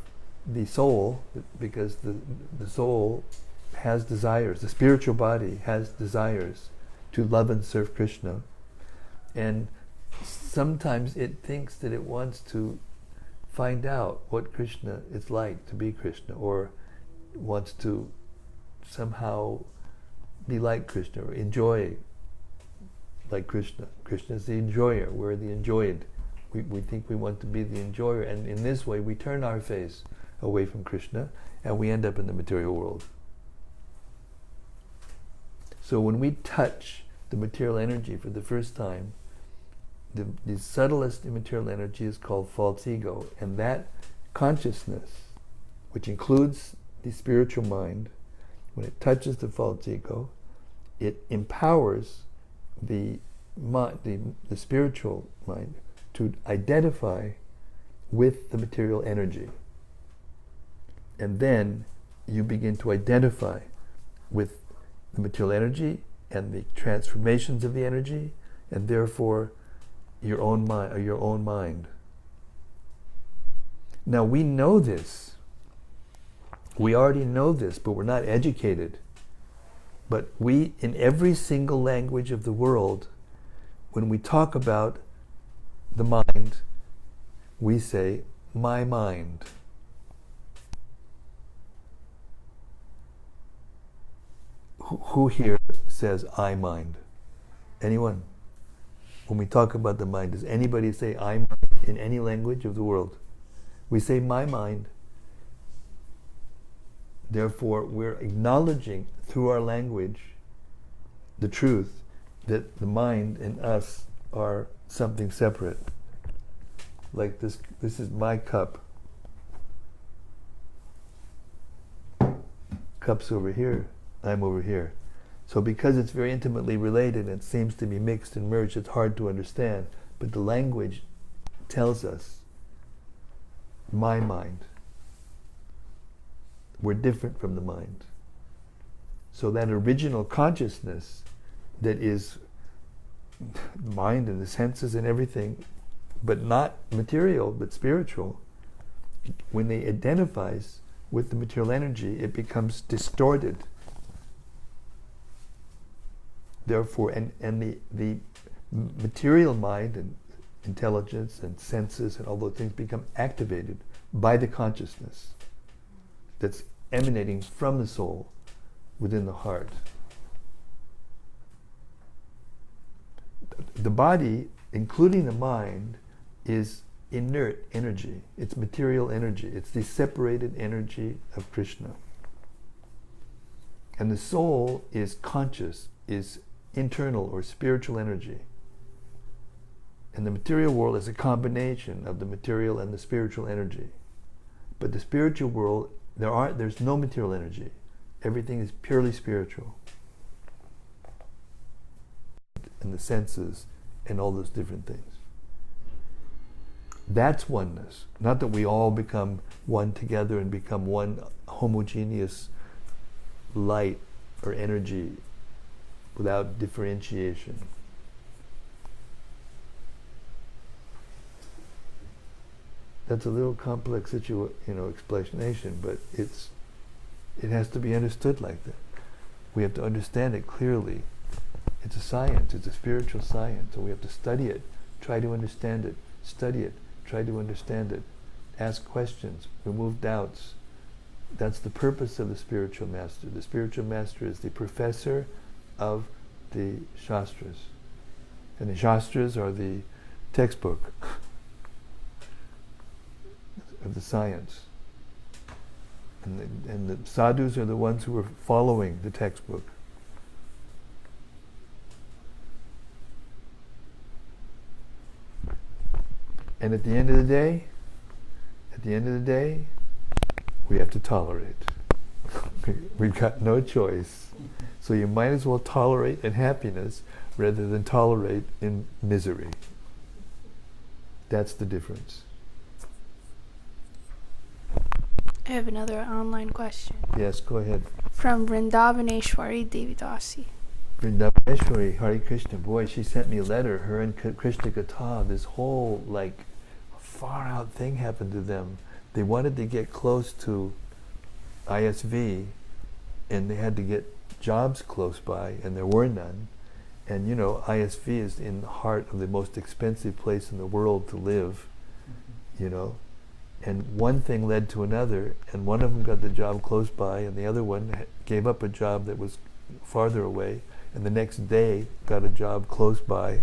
the soul, because the soul has desires, the spiritual body has desires to love and serve Krishna, and sometimes it thinks that it wants to find out what Krishna is like to be Krishna, or wants to somehow be like Krishna, or enjoy like Krishna. Krishna is the enjoyer, we're the enjoyed. We think we want to be the enjoyer, and in this way we turn our face away from Krishna and we end up in the material world. So when we touch the material energy for the first time, the subtlest immaterial energy is called false ego, and that consciousness, which includes the spiritual mind, when it touches the false ego, it empowers the spiritual mind to identify with the material energy. And then you begin to identify with the material energy and the transformations of the energy, and therefore your own mind. Now we know this. We already know this, but we're not educated. But we, in every single language of the world, when we talk about the mind, we say, my mind. Who here says, I mind? Anyone? When we talk about the mind, does anybody say, I mind in any language of the world? We say, my mind. Therefore, we're acknowledging through our language the truth that the mind and us are something separate. Like this is my cup. Cup's over here, I'm over here. So because it's very intimately related and it seems to be mixed and merged, it's hard to understand. But the language tells us, my mind. We're different from the mind. So that original consciousness that is mind and the senses and everything, but not material, but spiritual, when it identifies with the material energy, it becomes distorted. Therefore, and the material mind and intelligence and senses and all those things become activated by the consciousness that's emanating from the soul within the heart. The body, including the mind, is inert energy. It's material energy. It's the separated energy of Krishna. And the soul is conscious, is internal or spiritual energy. And the material world is a combination of the material and the spiritual energy. But the spiritual world, there's no material energy. Everything is purely spiritual. And the senses and all those different things. That's oneness. Not that we all become one together and become one homogeneous light or energy without differentiation. That's a little complex explanation, but it has to be understood like that. We have to understand it clearly. It's a science, it's a spiritual science, and we have to study it, try to understand it, study it, try to understand it, ask questions, remove doubts. That's the purpose of the spiritual master. The spiritual master is the professor of the Shastras. And the Shastras are the textbook of the science. And the sadhus are the ones who are following the textbook. And at the end of the day, we have to tolerate. We've got no choice. So you might as well tolerate in happiness rather than tolerate in misery. That's the difference. I have another online question. Yes, go ahead. From Vrindavaneshwari Devidasi. Vrindavaneshwari, Hare Krishna. Boy, she sent me a letter. Her and Krishna Katha, this whole far out thing happened to them. They wanted to get close to ISV, and they had to get jobs close by, and there were none. And ISV is in the heart of the most expensive place in the world to live, And one thing led to another, and one of them got the job close by, and the other one gave up a job that was farther away, and the next day got a job close by,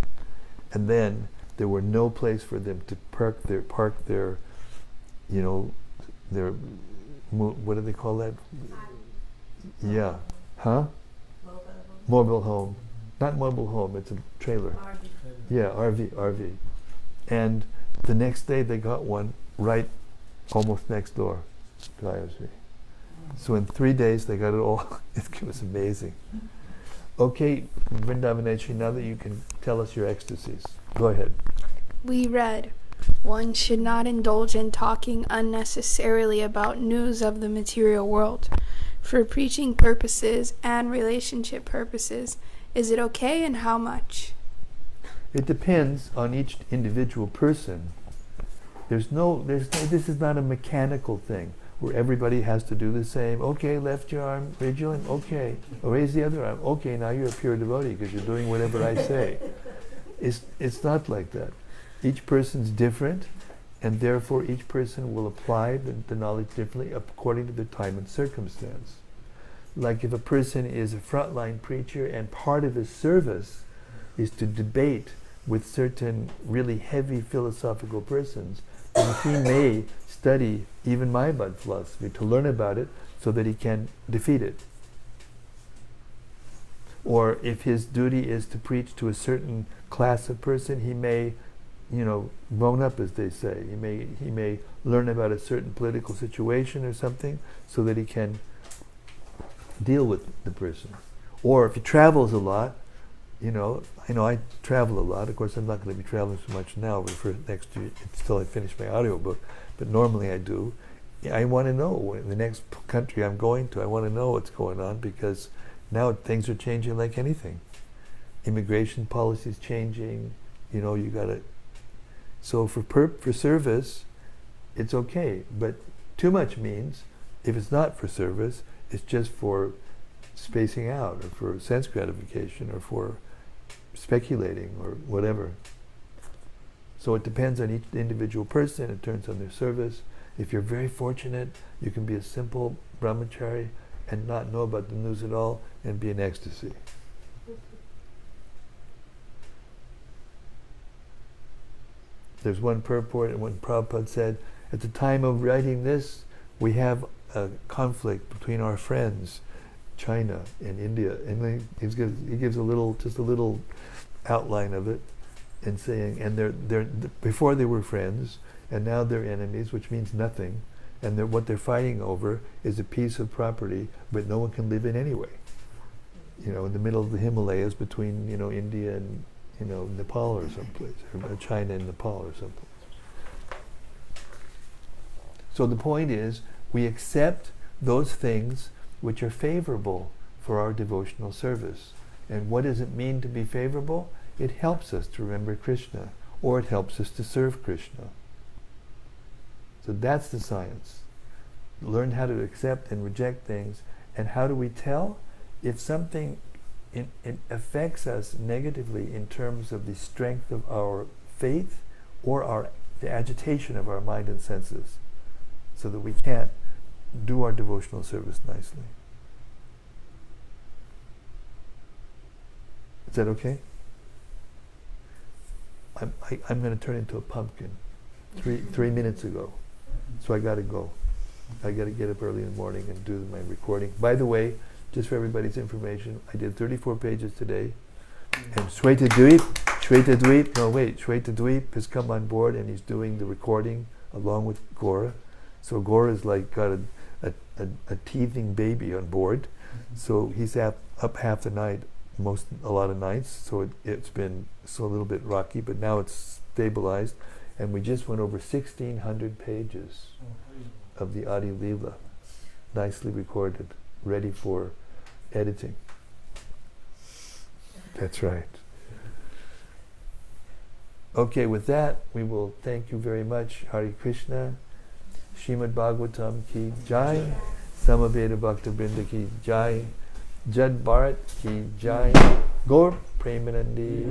and then there were no place for them to park their what do they call that? Yeah, huh? Mobile home, not mobile home. It's a trailer. RV. Yeah, RV. And the next day they got one right almost next door to ISV. So in 3 days they got it all. It was amazing. Okay, Vrindavaneshwari, now that you can tell us your ecstasies, go ahead. We read, one should not indulge in talking unnecessarily about news of the material world. For preaching purposes and relationship purposes, is it okay, and how much? It depends on each individual person. This is not a mechanical thing where everybody has to do the same. Okay, left your arm, raise your arm, okay. Raise the other arm, okay, now you're a pure devotee because you're doing whatever I say. It's not like that. Each person's different, and therefore each person will apply the knowledge differently according to their time and circumstance. Like if a person is a frontline preacher and part of his service is to debate with certain really heavy philosophical persons, then he may study even Mayavad philosophy to learn about it so that he can defeat it. Or if his duty is to preach to a certain class of person, he may bone up, as they say. He may learn about a certain political situation or something so that he can deal with the person. Or if he travels a lot, I know I travel a lot. Of course, I'm not going to be traveling so much now for next year until I finish my audiobook, but normally I do. I want to know in the next country I'm going to, I want to know what's going on, because now things are changing like anything. Immigration policy is changing, you got to. So for service, it's okay, but too much means, if it's not for service, it's just for spacing out, or for sense gratification, or for speculating, or whatever. So it depends on each individual person, it turns on their service. If you're very fortunate, you can be a simple brahmachari and not know about the news at all and be in ecstasy. There's one purport, and when Prabhupada said, at the time of writing this, we have a conflict between our friends, China and India, and he gives a little outline of it, and saying, and they're before they were friends, and now they're enemies, which means nothing, and what they're fighting over is a piece of property, but no one can live in anyway. In the middle of the Himalayas between India and Nepal or someplace, or China and Nepal or someplace. So the point is, we accept those things which are favorable for our devotional service. And what does it mean to be favorable? It helps us to remember Krishna, or it helps us to serve Krishna. So that's the science. Learn how to accept and reject things. And how do we tell? If something it affects us negatively in terms of the strength of our faith or the agitation of our mind and senses, so that we can't do our devotional service nicely. Is that okay? I'm going to turn into a pumpkin 3 minutes ago, so I got to go. I got to get up early in the morning and do my recording. By the way, just for everybody's information, I did 34 pages today, and Shweta Dweep has come on board, and he's doing the recording along with Gora. So Gora's like got a teething baby on board. So he's up half the night, a lot of nights. So it's been a little bit rocky, but now it's stabilized. And we just went over 1,600 pages of the Adi Leela, nicely recorded, ready for editing. That's right. Okay, with that, we will thank you very much. Hare Krishna. Srimad-Bhagavatam ki jai. Samaveda Bhakta Vrinda ki jai. Jad Bharat ki jai. Gaur Premanandi.